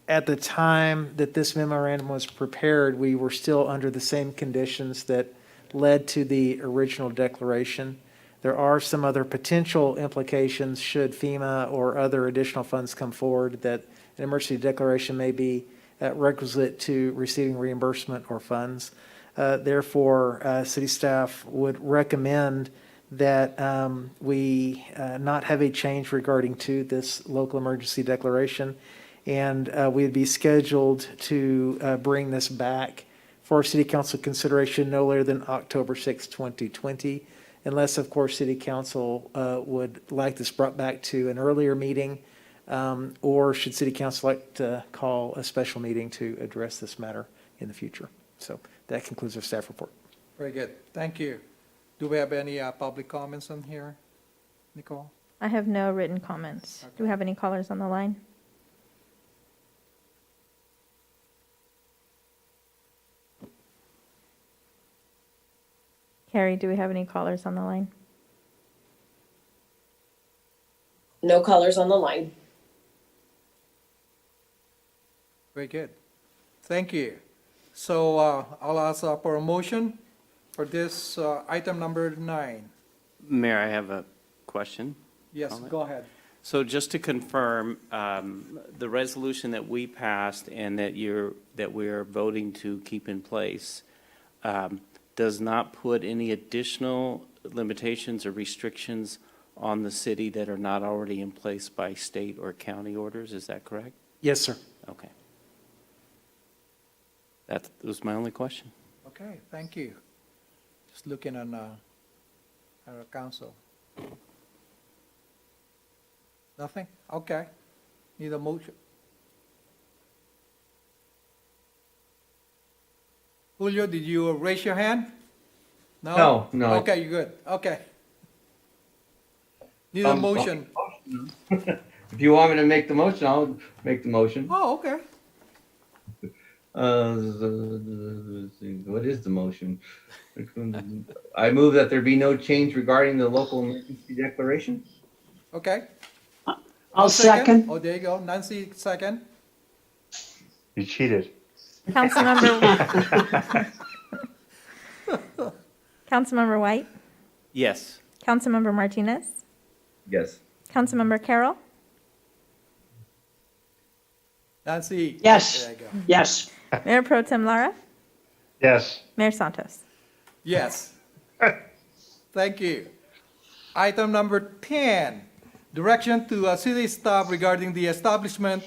the time that this memorandum was prepared, we were still under the same conditions that led to the original declaration. There are some other potential implications should FEMA or other additional funds come forward that an emergency declaration may be requisite to receiving reimbursement or funds. Therefore, city staff would recommend that we not have a change regarding to this local emergency declaration. And we'd be scheduled to bring this back for city council consideration no later than October 6, 2020, unless, of course, city council would like this brought back to an earlier meeting, or should city council like to call a special meeting to address this matter in the future. So that concludes our staff report. Very good. Thank you. Do we have any public comments on here, Nicole? I have no written comments. Do we have any callers on the line? Carrie, do we have any callers on the line? No callers on the line. Very good. Thank you. So I'll ask for a motion for this item number 9. Mayor, I have a question. Yes, Comment? go ahead. So just to confirm, the resolution that we passed and that we're voting to keep in place does not put any additional limitations or restrictions on the city that are not already in place by state or county orders, is that correct? Yes, sir. Okay. That was my only question. Okay, thank you. Just looking on our council. Nothing? Okay. Need a motion. Julio, did you raise your hand? No, no. Okay, you're good. Okay. Need a motion. If you want me to make the motion, I'll make the motion. Oh, okay. What is the motion? I move that there be no change regarding the local emergency declaration. Okay. I'll second. Oh, there you go. Nancy, second. You cheated. Councilmember White? Yes. Councilmember Martinez? Yes. Councilmember Carroll? Nancy. Yes. There you go. Yes, Mayor Pro Tem Lara? Yes. Mayor Santos? Yes. Thank you. Item number 10, direction to city staff regarding the establishment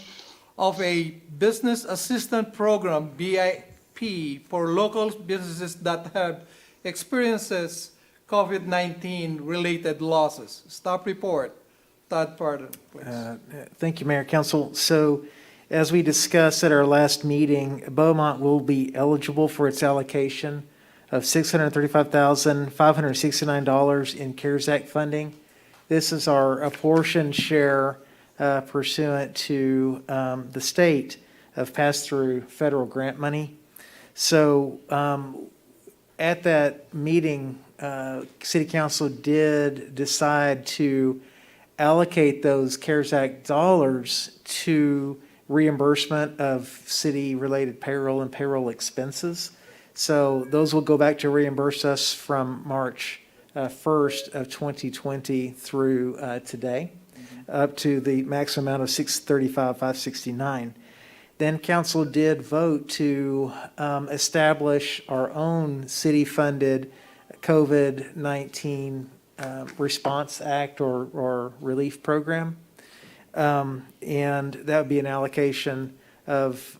of a business assistant program, BIP, for local businesses that have experiences COVID-19 related losses. Staff report. Todd Pardon, please. Thank you, Mayor Council. So as we discussed at our last meeting, Beaumont will be eligible for its allocation of $635,569 in CARES Act funding. This is our apportioned share pursuant to the state of pass-through federal grant money. So at that meeting City Council did decide to allocate those CARES Act dollars to reimbursement of city-related payroll and payroll expenses. So those will go back to reimburse us from March 1st of 2020 through today, up to the maximum amount of $635,569. Then council did vote to establish our own city-funded COVID-19 Response Act or relief program. And that would be an allocation of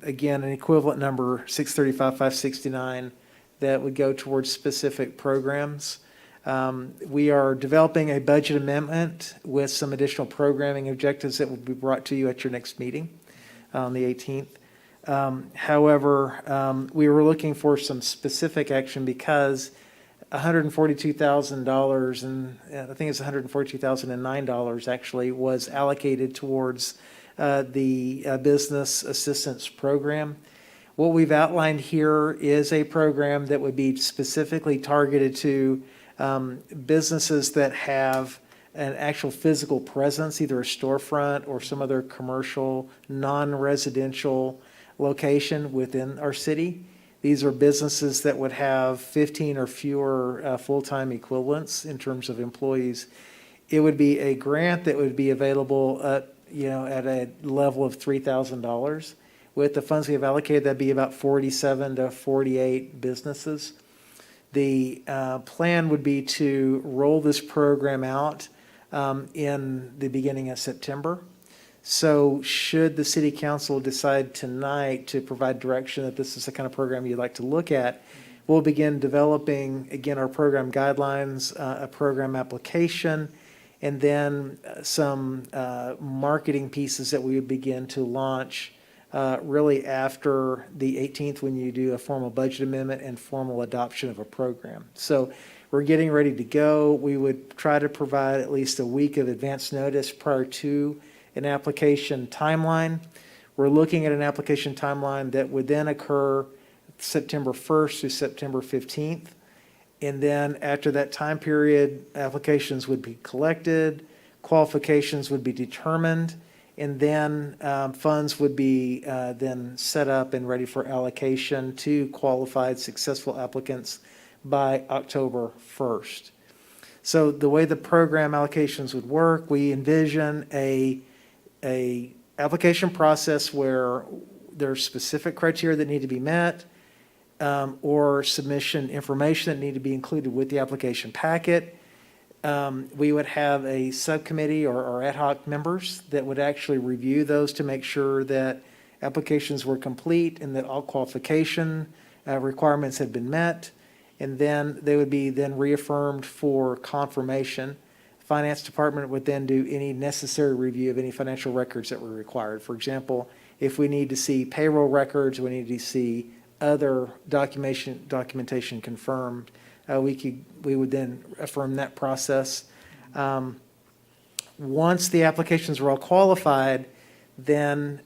again, an equivalent number, 635,569, that would go towards specific programs. We are developing a budget amendment with some additional programming objectives that will be brought to you at your next meeting on the 18th. However, we were looking for some specific action because $142,000, and I think it's $142,009 actually, was allocated towards the business assistance program. What we've outlined here is a program that would be specifically targeted to businesses that have an actual physical presence, either a storefront or some other commercial, non-residential location within our city. These are businesses that would have 15 or fewer full-time equivalents in terms of employees. It would be a grant that would be available at a level of $3,000. With the funds we have allocated, that'd be about 47 to 48 businesses. The plan would be to roll this program out in the beginning of September. So should the city council decide tonight to provide direction that this is the kind of program you'd like to look at, we'll begin developing, again, our program guidelines, a program application, and then some marketing pieces that we would begin to launch really after the 18th, when you do a formal budget amendment and formal adoption of a program. So we're getting ready to go. We would try to provide at least a week of advance notice prior to an application timeline. We're looking at an application timeline that would then occur September 1st through September 15th. And then after that time period, applications would be collected, qualifications would be determined, and then funds would be then set up and ready for allocation to qualified successful applicants by October 1st. So the way the program allocations would work, we envision a application process where there's specific criteria that need to be met, or submission information that need to be included with the application packet. We would have a subcommittee or ad hoc members that would actually review those to make sure that applications were complete and that all qualification requirements had been met. And then they would be then reaffirmed for confirmation. Finance department would then do any necessary review of any financial records that were required. For example, if we need to see payroll records, we need to see other documentation confirmed, we would then affirm that process. Once the applications were all qualified, then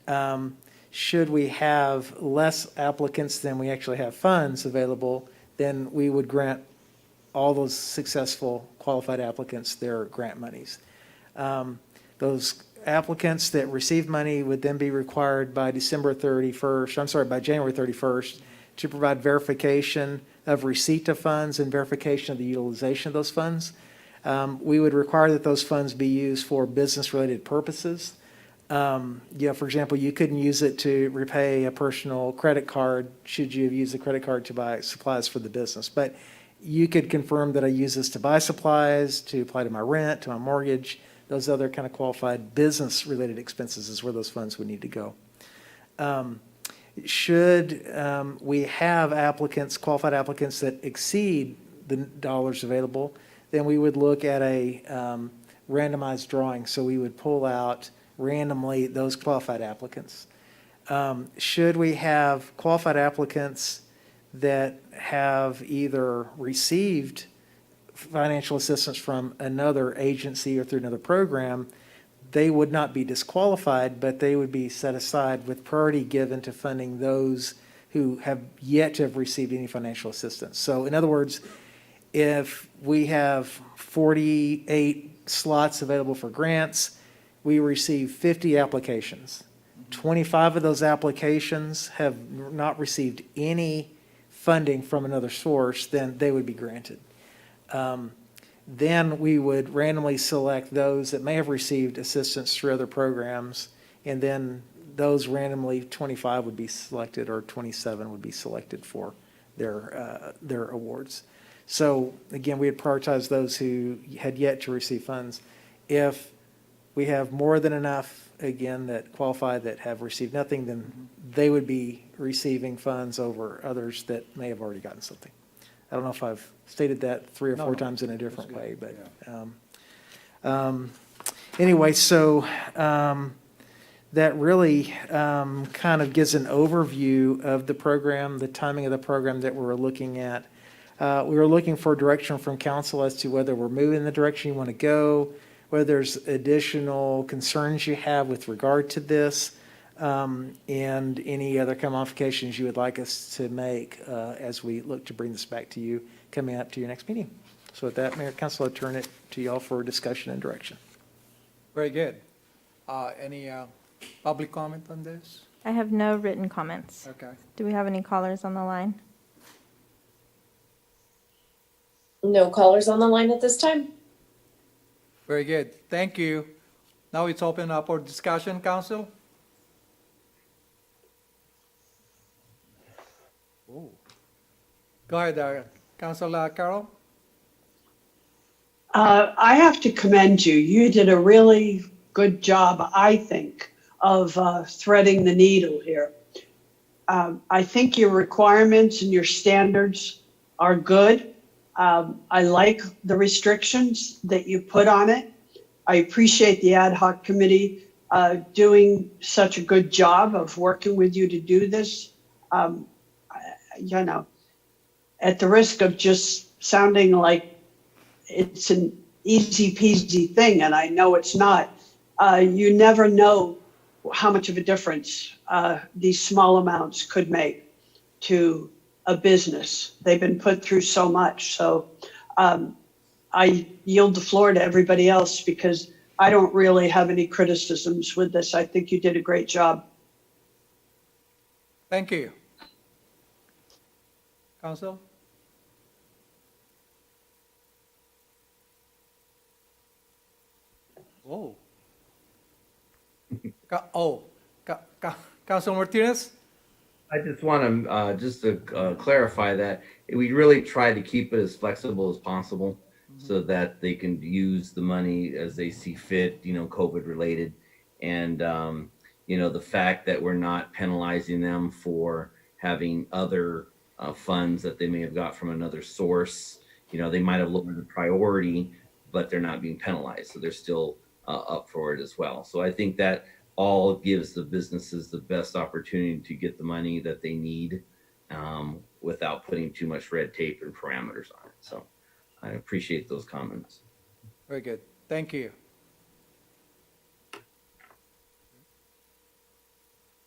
should we have less applicants than we actually have funds available, then we would grant all those successful qualified applicants their grant monies. Those applicants that received money would then be required by by January 31st, to provide verification of receipt of funds and verification of the utilization of those funds. We would require that those funds be used for business-related purposes. For example, you couldn't use it to repay a personal credit card should you have used the credit card to buy supplies for the business. But you could confirm that I use this to buy supplies, to apply to my rent, to my mortgage. Those other kind of qualified business-related expenses is where those funds would need to go. Should we have applicants, qualified applicants that exceed the dollars available, then we would look at a randomized drawing. So we would pull out randomly those qualified applicants. Should we have qualified applicants that have either received financial assistance from another agency or through another program, they would not be disqualified, but they would be set aside with priority given to funding those who have yet to have received any financial assistance. So in other words, If we have 48 slots available for grants, we receive 50 applications. 25 of those applications have not received any funding from another source, then they would be granted. Then we would randomly select those that may have received assistance through other programs, and then those randomly, 25 would be selected, or 27 would be selected for their awards. So again, we had prioritized those who had yet to receive funds. If we have more than enough, again, that qualify that have received nothing, then they would be receiving funds over others that may have already gotten something. I don't know if I've stated that 3 or 4 times in a different way, but anyway, so that really kind of gives an overview of the program, the timing of the program that we're looking at. We were looking for direction from council as to whether we're moving in the direction you want to go, whether there's additional concerns you have with regard to this, and any other kind of modifications you would like us to make as we look to bring this back to you coming up to your next meeting. So with that, Mayor, Council, I'll turn it to y'all for discussion and direction. Very good. Any public comment on this? I have no written comments. Okay. Do we have any callers on the line? No callers on the line at this time? Very good. Thank you. Now it's open up for discussion, council. Go ahead, Councilor Carroll. I have to commend you. You did a really good job, I think, of threading the needle here. I think your requirements and your standards are good. I like the restrictions that you put on it. I appreciate the ad hoc committee doing such a good job of working with you to do this. You know, at the risk of just sounding like it's an easy peasy thing, and I know it's not, you never know how much of a difference these small amounts could make to a business. They've been put through so much. So I yield the floor to everybody else because I don't really have any criticisms with this. I think you did a great job. Thank you. Council? Oh. Council Martinez? I just want to, just to clarify that, we really try to keep it as flexible as possible so that they can use the money as they see fit, you know, COVID related. And, you know, the fact that we're not penalizing them for having other funds that they may have got from another source. You know, they might have lowered the priority, but they're not being penalized. So they're still up for it as well. So I think that all gives the businesses the best opportunity to get the money that they need without putting too much red tape and parameters on it. So I appreciate those comments. Very good. Thank you.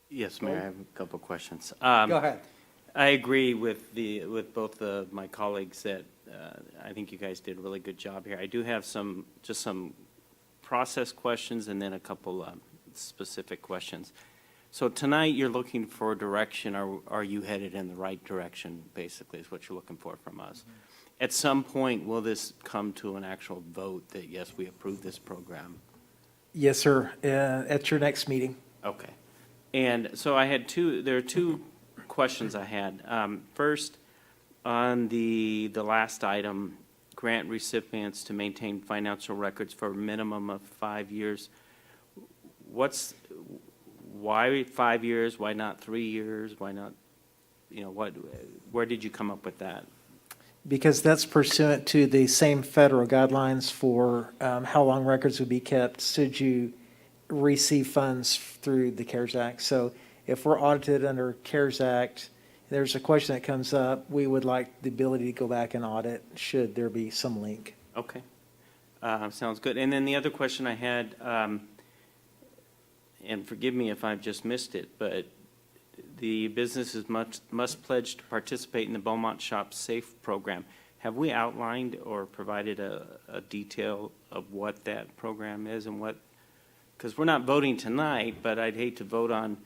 Yes, Mayor, I have a couple of questions. Go ahead. I agree with both my colleagues that I think you guys did a really good job here. I do have some process questions and then a couple specific questions. So tonight you're looking for direction. Are you headed in the right direction, basically, is what you're looking for from us. At some point, will this come to an actual vote that, yes, we approve this program? Yes, sir, at your next meeting. Okay. And so there are two questions I had. First, on the last item, grant recipients to maintain financial records for a minimum of 5 years. Why 5 years? Why not 3 years? Why not, you know, where did you come up with that? Because that's pursuant to the same federal guidelines for how long records would be kept should you receive funds through the CARES Act. So if we're audited under CARES Act, there's a question that comes up, we would like the ability to go back and audit should there be some link. Okay. Sounds good. And then the other question I had, and forgive me if I've just missed it, but the businesses must pledge to participate in the Beaumont Shop Safe program. have we outlined or provided a detail of what that program is and what, because we're not voting tonight, but I'd hate to vote on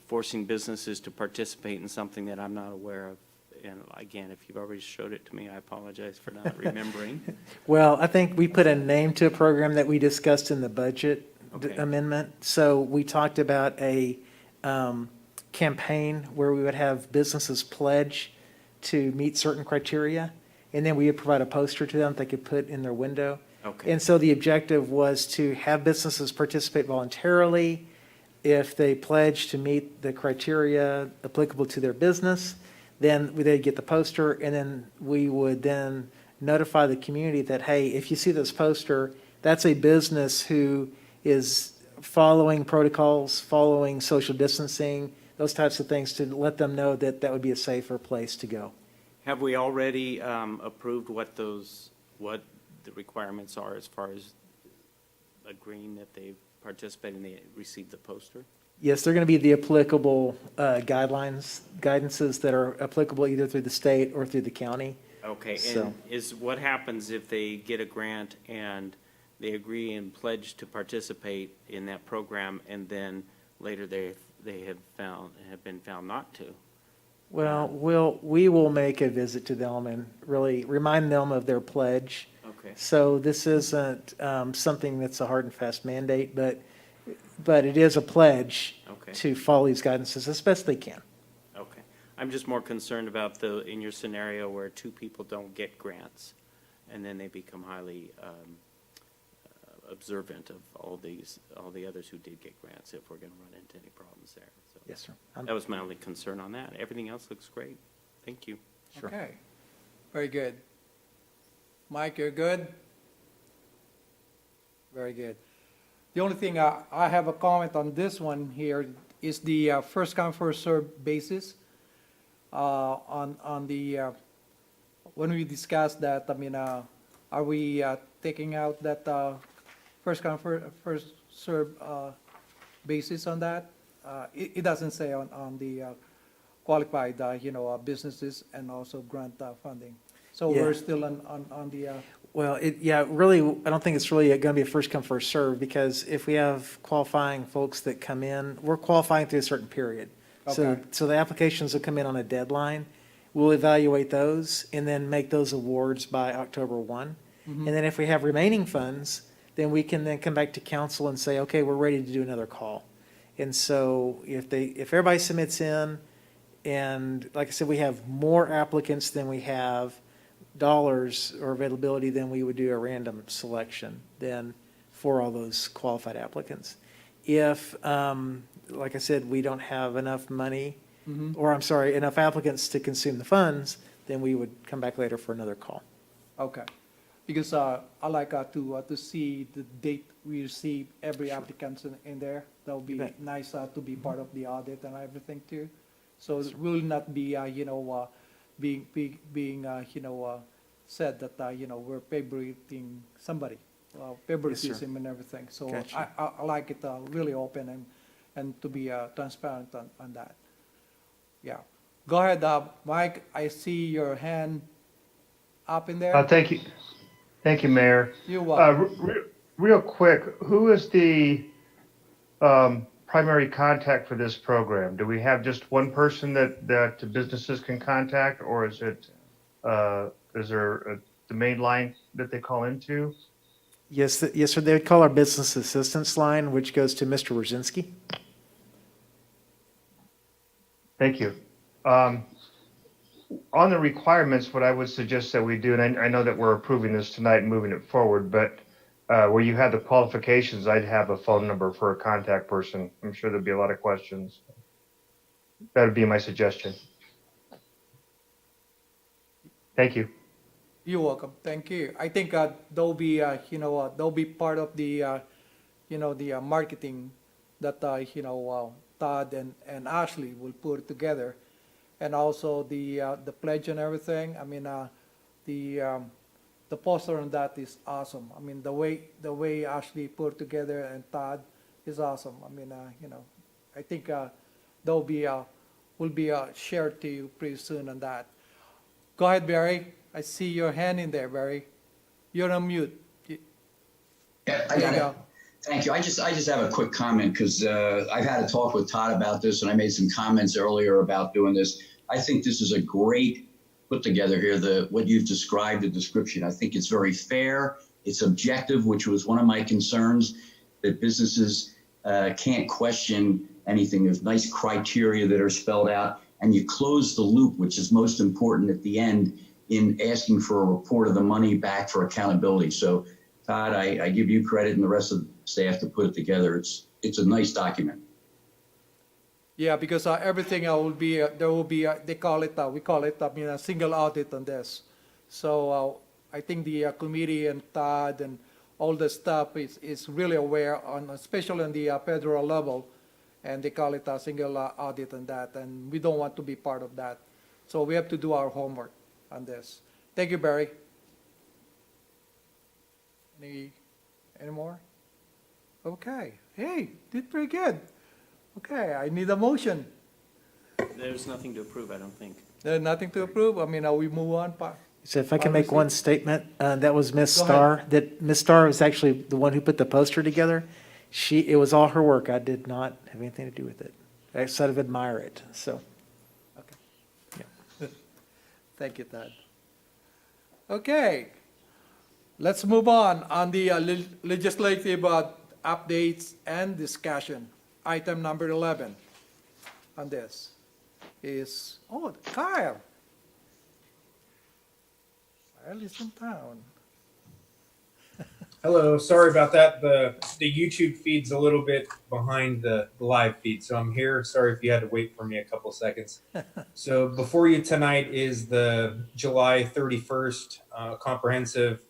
forcing businesses to participate in something that I'm not aware of. And again, if you've already showed it to me, I apologize for not remembering. Well, I think we put a name to a program that we discussed in the budget Okay. amendment. So we talked about a campaign where we would have businesses pledge to meet certain criteria, and then we would provide a poster to them they could put in their window. Okay. And so the objective was to have businesses participate voluntarily. If they pledge to meet the criteria applicable to their business, then they'd get the poster, and then we would then notify the community that, hey, if you see this poster, that's a business who is following protocols, following social distancing, those types of things, to let them know that that would be a safer place to go. Have we already approved what the requirements are as far as agreeing that they participate and they receive the poster? Yes, they're going to be the applicable guidances that are applicable either through the state or through the county. Okay, So- and what happens if they get a grant and they agree and pledge to participate in that program, and then later they have been found not to? Well, we will make a visit to them and really remind them of their pledge. Okay, So this isn't something that's a hard and fast mandate, but it is a pledge okay, to follow these guidances as best they can. okay. I'm just more concerned about in your scenario where two people don't get grants, and then they become highly observant of all the others who did get grants, if we're going to run into any problems there. So Yes, sir. that was my only concern on that. Everything else looks great. Thank you. Sure. Okay, very good. Mike, you're good? Very good. The only thing, I have a comment on this one here is the first come, first served basis. On the, when we discussed that, I mean, are we taking out that first come, first served basis on that? It doesn't say on the qualified, businesses and also grant funding. So Yeah. we're still on the, Well, really, I don't think it's really going to be a first come, first serve, because if we have qualifying folks that come in, we're qualifying through a certain period. Okay. So the applications will come in on a deadline. We'll evaluate those and then make those awards by October 1. And then if we have remaining funds, then we can then come back to council and say, okay, we're ready to do another call. And so if everybody submits in, and like I said, we have more applicants than we have dollars or availability, then we would do a random selection then for all those qualified applicants. If, like I said, we don't have enough money, or I'm sorry, enough applicants to consume the funds, then we would come back later for another call. okay. Because I like to see the date we receive every applicant in there. That would be You bet. nice to be part of the audit and everything too. So it will not be, being said that, we're favoriting somebody, favoritism and everything. So Gotcha. I like it really open and to be transparent on that. Yeah. Go ahead, Mike. I see your hand up in there. Thank you, Mayor. You're welcome. Real quick, who is the primary contact for this program? Do we have just one person that businesses can contact, or is there the main line that they call into? Yes, yes, sir. They would call our business assistance line, which goes to Mr. Rosinski. Thank you. On the requirements, what I would suggest that we do, and I know that we're approving this tonight and moving it forward, but where you have the qualifications, I'd have a phone number for a contact person. I'm sure there'd be a lot of questions. That would be my suggestion. Thank you. You're welcome. Thank you. I think they'll be, they'll be part of the, the marketing that, Todd and Ashley will put together. And also the pledge and everything. I mean, the poster on that is awesome. I mean, the way Ashley put together and Todd is awesome. I mean, I think will be shared to you pretty soon on that. Go ahead, Barry. I see your hand in there, Barry. You're on mute. Yeah, I There got you it. go. Thank you. I just have a quick comment because I've had a talk with Todd about this, and I made some comments earlier about doing this. I think this is a great put together here. What you've described, the description. I think it's very fair. It's objective, which was one of my concerns, that businesses can't question anything. There's nice criteria that are spelled out, and you close the loop, which is most important at the end in asking for a report of the money back for accountability. So, Todd, I give you credit and the rest of the staff to put it together. It's a nice document. Yeah, because everything will be, there will be, they call it, we call it, a single audit on this. So I think the committee and Todd and all the staff is really aware on, especially on the federal level, and they call it a single audit on that, and we don't want to be part of that. So we have to do our homework on this. Thank you, Barry. Any more? Okay. Hey, did pretty good. Okay, I need a motion. There's nothing to approve, I don't think. There's nothing to approve. I mean, we move on. So if I can make one statement, that was Miss Go Starr, that Miss Starr was actually the one who put the poster together. It was all her work. I did not have anything to do with it. I sort of admire it, so. Thank you, Todd. Okay, let's move on the legislative updates and discussion. Item number 11 on this is, Kyle. Kyle is in town. Hello, sorry about that. The YouTube feed's a little bit behind the live feed, so I'm here. Sorry if you had to wait for me a couple seconds. So before you tonight is the July 31st comprehensive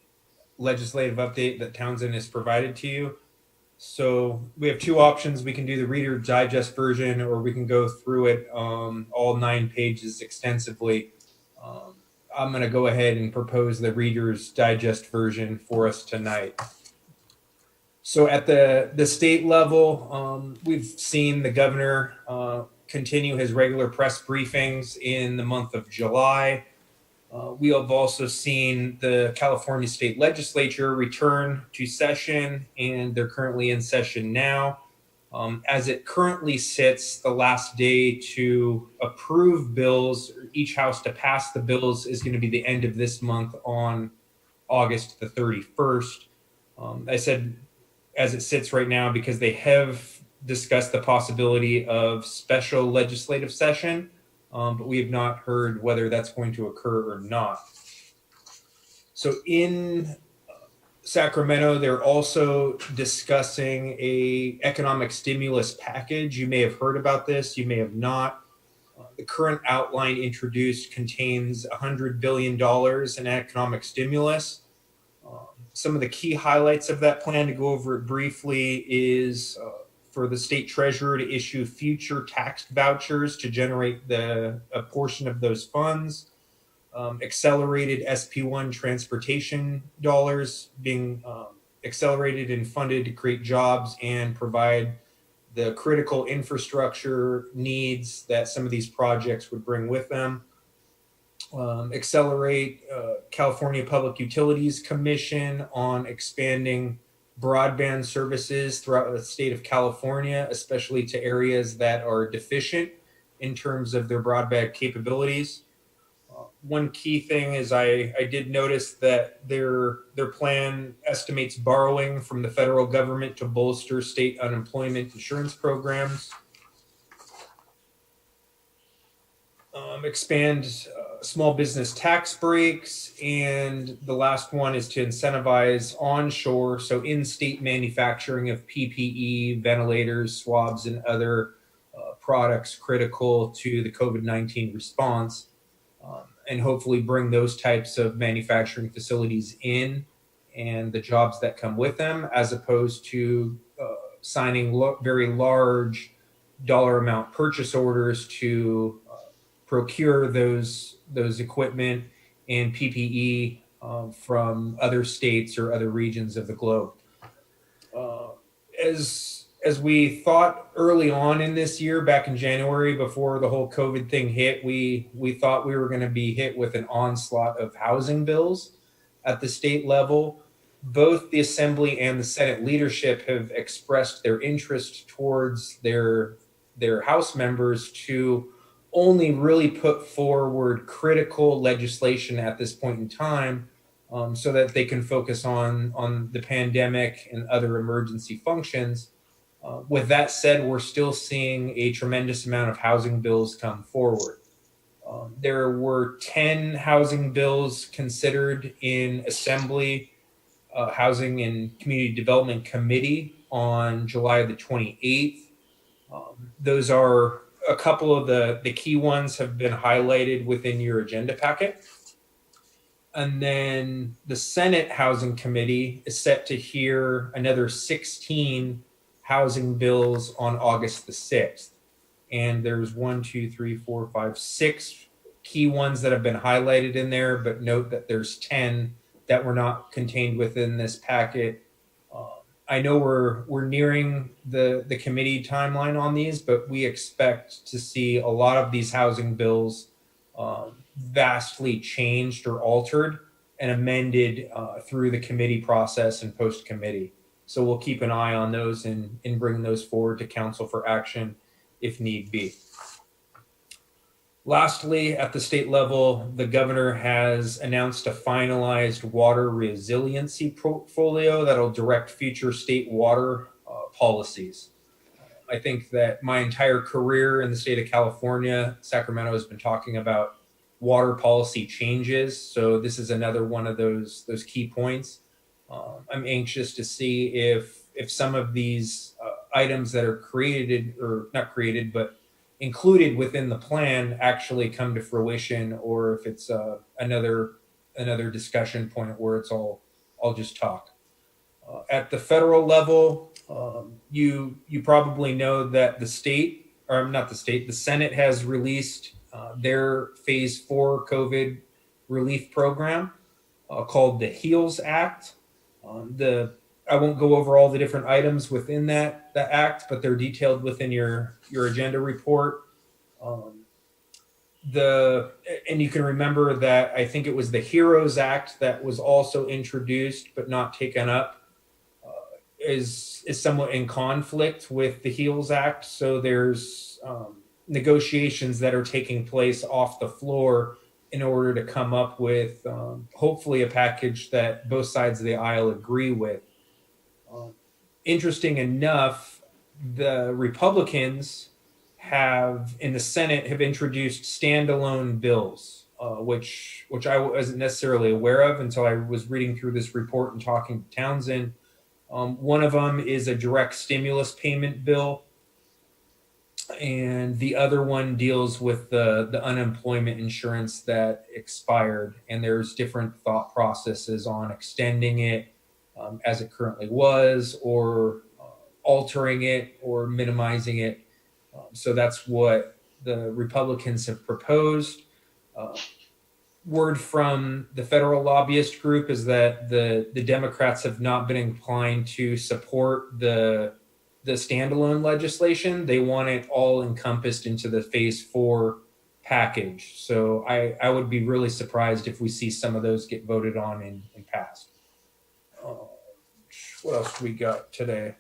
legislative update that Townsend has provided to you. So we have two options. We can do the Reader Digest version, or we can go through it all 9 pages extensively. I'm going to go ahead and propose the Reader's Digest version for us tonight. So at the state level, we've seen the governor continue his regular press briefings in the month of July. We have also seen the California State Legislature return to session, and they're currently in session now. As it currently sits, the last day to approve bills, each house to pass the bills, is going to be the end of this month on August the 31st. I said as it sits right now because they have discussed the possibility of special legislative session, but we have not heard whether that's going to occur or not. So in Sacramento, they're also discussing a economic stimulus package. You may have heard about this, you may have not. The current outline introduced contains $100 billion in economic stimulus. Some of the key highlights of that plan, to go over it briefly, is for the state treasurer to issue future tax vouchers to generate a portion of those funds. Accelerated SP1 transportation dollars being accelerated and funded to create jobs and provide the critical infrastructure needs that some of these projects would bring with them. Accelerate California Public Utilities Commission on expanding broadband services throughout the state of California, especially to areas that are deficient in terms of their broadband capabilities. One key thing is I did notice that their plan estimates borrowing from the federal government to bolster state unemployment insurance programs. Expand small business tax breaks, and the last one is to incentivize onshore, so in-state manufacturing of PPE, ventilators, swabs, and other products critical to the COVID-19 response. And hopefully bring those types of manufacturing facilities in and the jobs that come with them, as opposed to signing very large dollar amount purchase orders to procure those equipment and PPE from other states or other regions of the globe. As as we thought early on in this year, back in January, before the whole COVID thing hit, we thought we were going to be hit with an onslaught of housing bills at the state level. Both the Assembly and the Senate leadership have expressed their interest towards their House members to only really put forward critical legislation at this point in time, so that they can focus on the pandemic and other emergency functions. With that said, we're still seeing a tremendous amount of housing bills come forward. There were 10 housing bills considered in Assembly Housing and Community Development Committee on July the 28th. Those are a couple of the key ones have been highlighted within your agenda packet. And then the Senate Housing Committee is set to hear another 16 housing bills on August the 6th. And there's 6 key ones that have been highlighted in there, but note that there's 10 that were not contained within this packet. I know we're nearing the committee timeline on these, but we expect to see a lot of these housing bills vastly changed or altered and amended through the committee process and post-committee. So we'll keep an eye on those and bring those forward to council for action if need be. Lastly, at the state level, the governor has announced a finalized water resiliency portfolio that'll direct future state water policies. I think that my entire career in the state of California, Sacramento has been talking about water policy changes. So this is another one of those key points. I'm anxious to see if some of these items that are created, or not created, but included within the plan actually come to fruition, or if it's another discussion point where it's all just talk. At the federal level, you probably know that the Senate has released their phase 4 COVID relief program called the HEALS Act. I won't go over all the different items within that act, but they're detailed within your agenda report. And you can remember that I think it was the HEROES Act that was also introduced but not taken up, is somewhat in conflict with the HEALS Act. So there's negotiations that are taking place off the floor in order to come up with hopefully a package that both sides of the aisle agree with. Interesting enough, the Republicans in the Senate have introduced standalone bills, which I wasn't necessarily aware of until I was reading through this report and talking to Townsend. One of them is a direct stimulus payment bill, and the other one deals with the unemployment insurance that expired. And there's different thought processes on extending it as it currently was, or altering it, or minimizing it. So that's what the Republicans have proposed. Word from the federal lobbyist group is that the Democrats have not been inclined to support the standalone legislation. They want it all encompassed into the phase 4 package. So I would be really surprised if we see some of those get voted on and passed. What else we got today?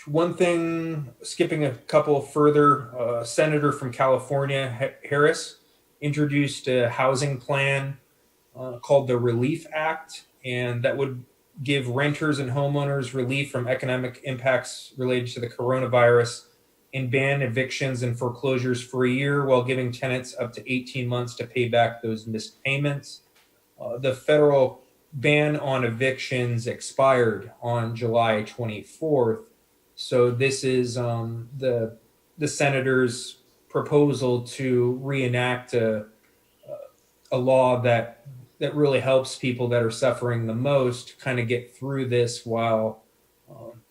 One thing, skipping a couple further, Senator from California, Harris, introduced a housing plan called the Relief Act, and that would give renters and homeowners relief from economic impacts related to the coronavirus, and ban evictions and foreclosures for a year, while giving tenants up to 18 months to pay back those missed payments. The federal ban on evictions expired on July 24th. So this is the senator's proposal to reenact a law that really helps people that are suffering the most kind of get through this, while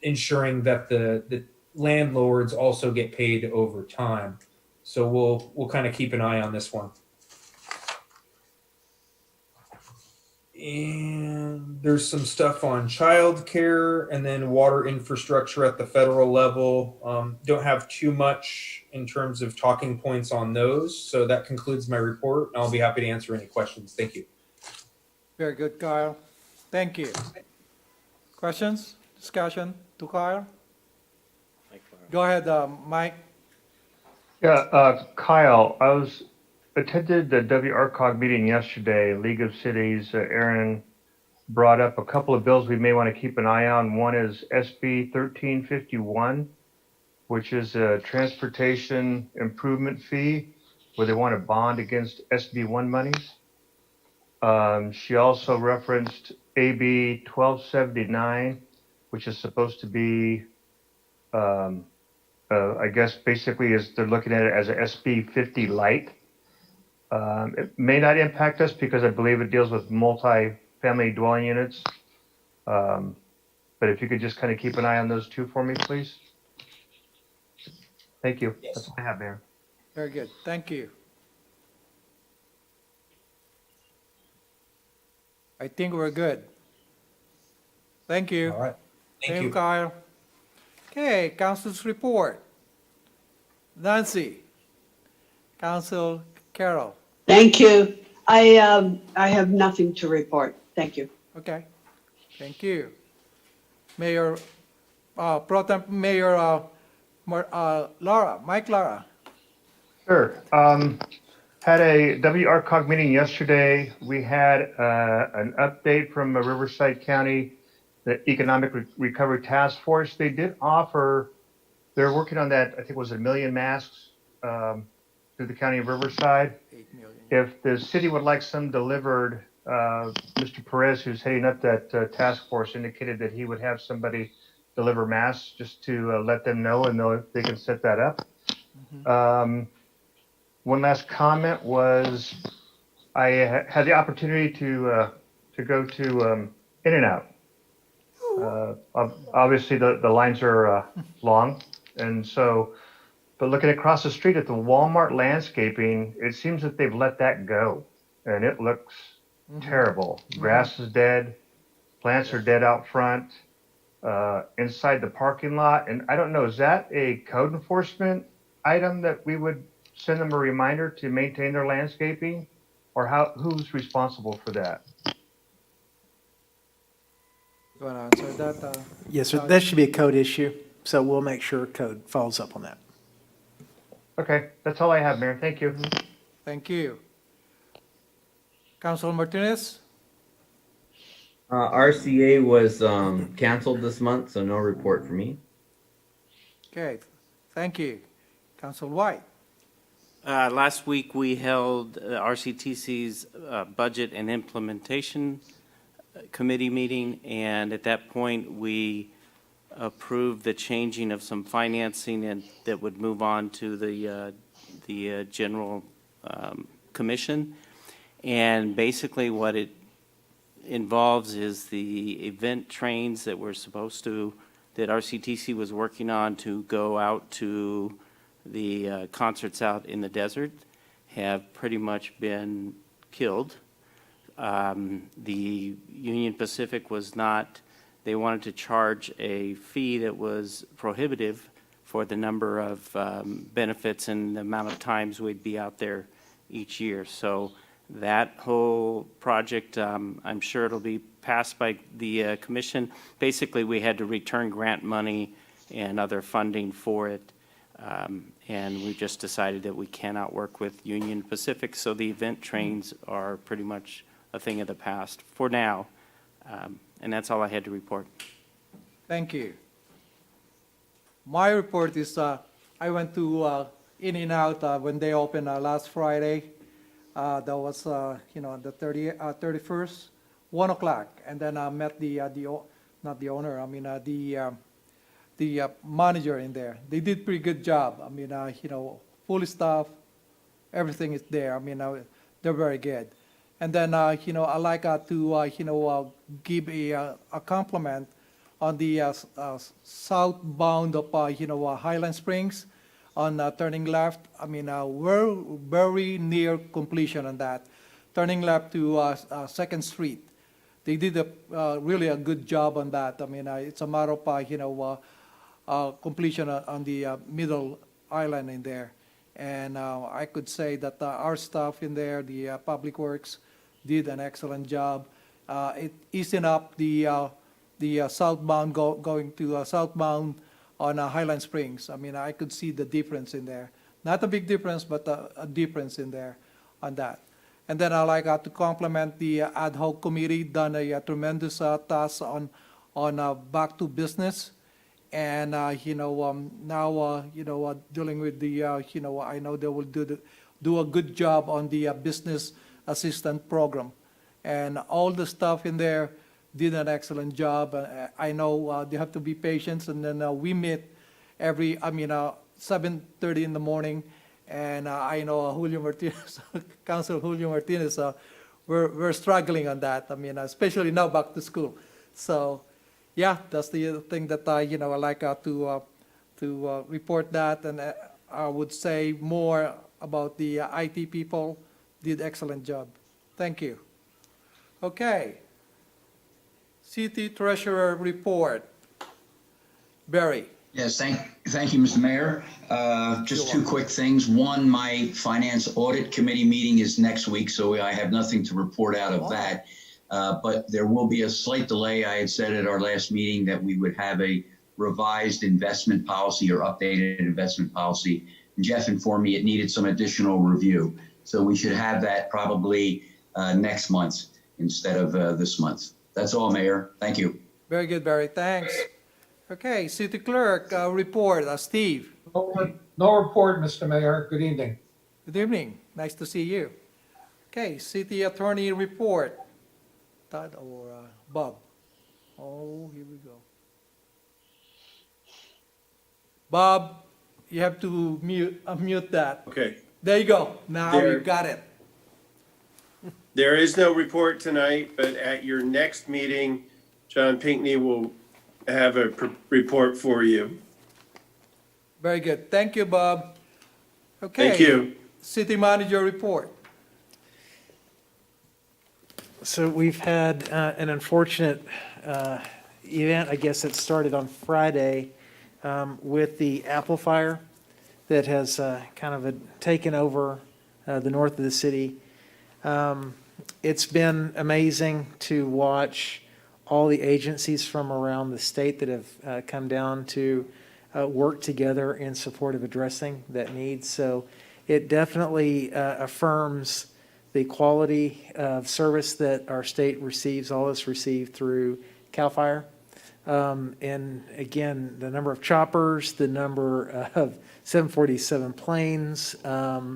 ensuring that the landlords also get paid over time. So we'll kind of keep an eye on this one. And there's some stuff on childcare and then water infrastructure at the federal level. Don't have too much in terms of talking points on those. So that concludes my report. I'll be happy to answer any questions. Thank you. Very good, Kyle. Thank you. Questions, discussion to Kyle? Go ahead, Mike. Yeah, Kyle, attended the WRCOG meeting yesterday, League of Cities. Aaron brought up a couple of bills we may want to keep an eye on. One is SB 1351, which is a transportation improvement fee where they want to bond against SB1 monies. She also referenced AB 1279, which is supposed to be, I guess basically is they're looking at it as a SB 50 light. It may not impact us because I believe it deals with multi-family dwelling units. But if you could just kind of keep an eye on those two for me, please. Thank you. Yes. That's all I have, Mayor. Very good, thank you. I think we're good. Thank you. All right. Thank you. Kyle. Okay, council's report. Nancy, Council Carol. Thank you. I have nothing to report. Thank you. Okay, thank you. Mayor, Pro Tem Mayor Lara, Mike Lara. Sure. Had a WRCOG meeting yesterday. We had an update from Riverside County, the Economic Recovery Task Force. They did offer, they're working on that, I think it was 1 million masks through the county of Riverside. 8 million. If the city would like some delivered, Mr. Perez, who's heading up that task force, indicated that he would have somebody deliver masks just to let them know and know if they can set that up. One last comment was I had the opportunity to go to In-N-Out. Obviously, the lines are long, and so, but looking across the street at the Walmart landscaping, it seems that they've let that go, and it looks terrible. Grass is dead, plants are dead out front, inside the parking lot, and I don't know, is that a code enforcement item that we would send them a reminder to maintain their landscaping, or who's responsible for that? You want to answer that? Yes, sir. That should be a code issue, so we'll make sure code follows up on that. Okay, that's all I have, Mayor. Thank you. Thank you. Council Martinez? RCA was canceled this month, so no report for me. Okay, thank you. Council White? Last week, we held RCTC's Budget and Implementation Committee meeting, and at that point, we approved the changing of some financing and that would move on to the General Commission. And basically, what it involves is the event trains that were supposed to, that RCTC was working on to go out to the concerts out in the desert, have pretty much been killed. The Union Pacific was not, they wanted to charge a fee that was prohibitive for the number of benefits and the amount of times we'd be out there each year. So that whole project, I'm sure it'll be passed by the commission. Basically, we had to return grant money and other funding for it. And we just decided that we cannot work with Union Pacific, so the event trains are pretty much a thing of the past for now. And that's all I had to report. Thank you. My report is I went to In-N-Out when they opened last Friday. That was, the 31st, 1 o'clock. And then I met not the owner, I mean, the manager in there. They did pretty good job. I mean, fully staffed, everything is there. I mean, they're very good. And then, I like to, give a compliment on the southbound of, Highland Springs on turning left. I mean, we're very near completion on that. Turning left to 2nd Street. they did really a good job on that. I mean, it's a matter of, completion on the middle island in there. And I could say that our staff in there, the Public Works, did an excellent job. It easing up the southbound, going to southbound on Highland Springs. I mean, I could see the difference in there. Not a big difference, but a difference in there on that. And then I like to compliment the ad hoc committee, done a tremendous task on back to business. And, now, dealing with the, I know they will do a good job on the business assistant program. And all the staff in there did an excellent job. I know they have to be patient, and then we meet every, 7:30 in the morning. And I know Julio Martinez, Council Julio Martinez, we're struggling on that. I mean, especially now back to school. So, yeah, that's the thing that I like to report that. And I would say more about the IT people did excellent job. Thank you. Okay. City Treasurer report. Barry. Yes, thank you, Mr. Mayor. Just two quick things. One, my Finance Audit Committee meeting is next week, so I have nothing to report out of that. But there will be a slight delay. I had said at our last meeting that we would have a revised investment policy or updated investment policy. And Jeff informed me it needed some additional review. So we should have that probably next month instead of this month. That's all, Mayor. Thank you. Very good, Barry. Thanks. Okay, City Clerk report. Steve. No report, Mr. Mayor. Good evening. Good evening. Nice to see you. Okay, City Attorney report. Todd or Bob? Oh, here we go. Bob, you have to unmute that. Okay. There you go. Now you got it. There is no report tonight, but at your next meeting, John Pinckney will have a report for you. Very good. Thank you, Bob. Okay. Thank you. City Manager report. So we've had an unfortunate event, I guess it started on Friday with the Apple Fire that has kind of taken over the north of the city. It's been amazing to watch all the agencies from around the state that have come down to work together in support of addressing that need. So it definitely affirms the quality of service that our state receives, all of us receive through CAL FIRE. And again, the number of choppers, the number of 747 planes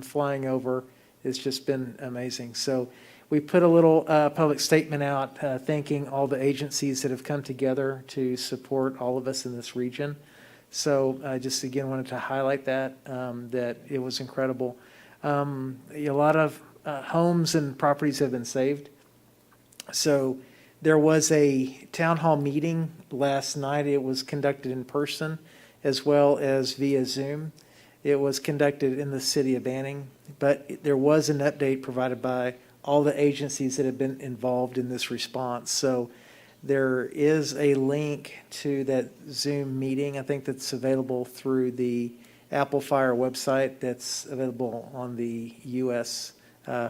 flying over, it's just been amazing. So we put a little public statement out thanking all the agencies that have come together to support all of us in this region. So I just again wanted to highlight that, that it was incredible. A lot of homes and properties have been saved. So there was a town hall meeting last night. It was conducted in person as well as via Zoom. It was conducted in the city of Banning, but there was an update provided by all the agencies that have been involved in this response. So there is a link to that Zoom meeting. I think that's available through the Apple Fire website that's available on the U.S.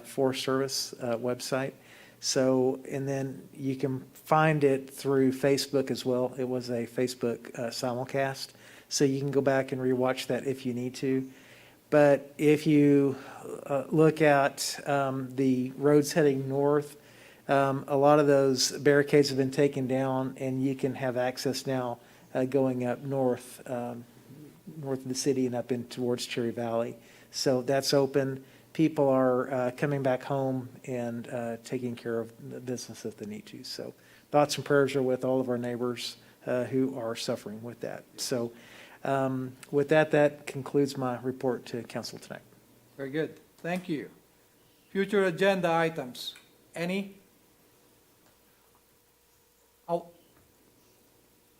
Forest Service website. So, and then you can find it through Facebook as well. It was a Facebook simulcast. So you can go back and rewatch that if you need to. But if you look at the roads heading north, a lot of those barricades have been taken down, and you can have access now going up north of the city and up in towards Cherry Valley. So that's open. People are coming back home and taking care of the business if they need to. So thoughts and prayers are with all of our neighbors who are suffering with that. So with that, that concludes my report to council tonight. Very good. Thank you. Future agenda items. Any?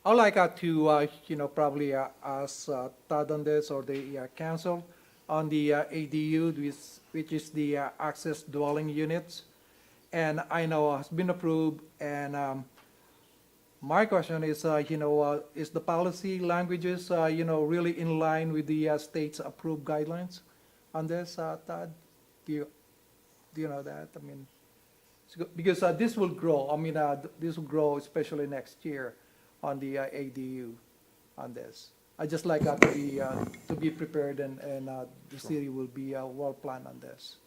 I'd like to, probably ask Todd on this or the council on the ADU, which is the access dwelling units. and I know has been approved. And my question is, is the policy languages, really in line with the state's approved guidelines on this, Todd? Do you know that? I mean, because this will grow. I mean, this will grow especially next year on the ADU on this. I just like to be prepared, and the city will be well planned on this.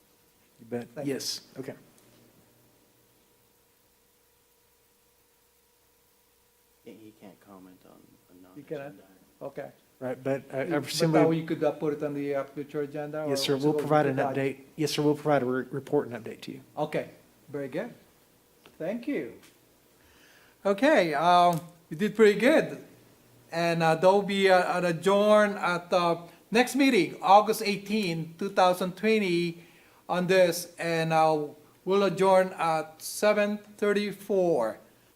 You bet. Thank you. Yes, okay. He can't comment on a You cannot? non-agenda. Okay. Right, but I But presume, now you could put it on the future agenda? or yes, sir, what's we'll it provide going an to be? update. Yes, sir, we'll provide a report and update to you. Okay, very good. Thank you. Okay, you did pretty good. And there'll be an adjourn at next meeting, August 18, 2020 on this. And we'll adjourn at 7:34.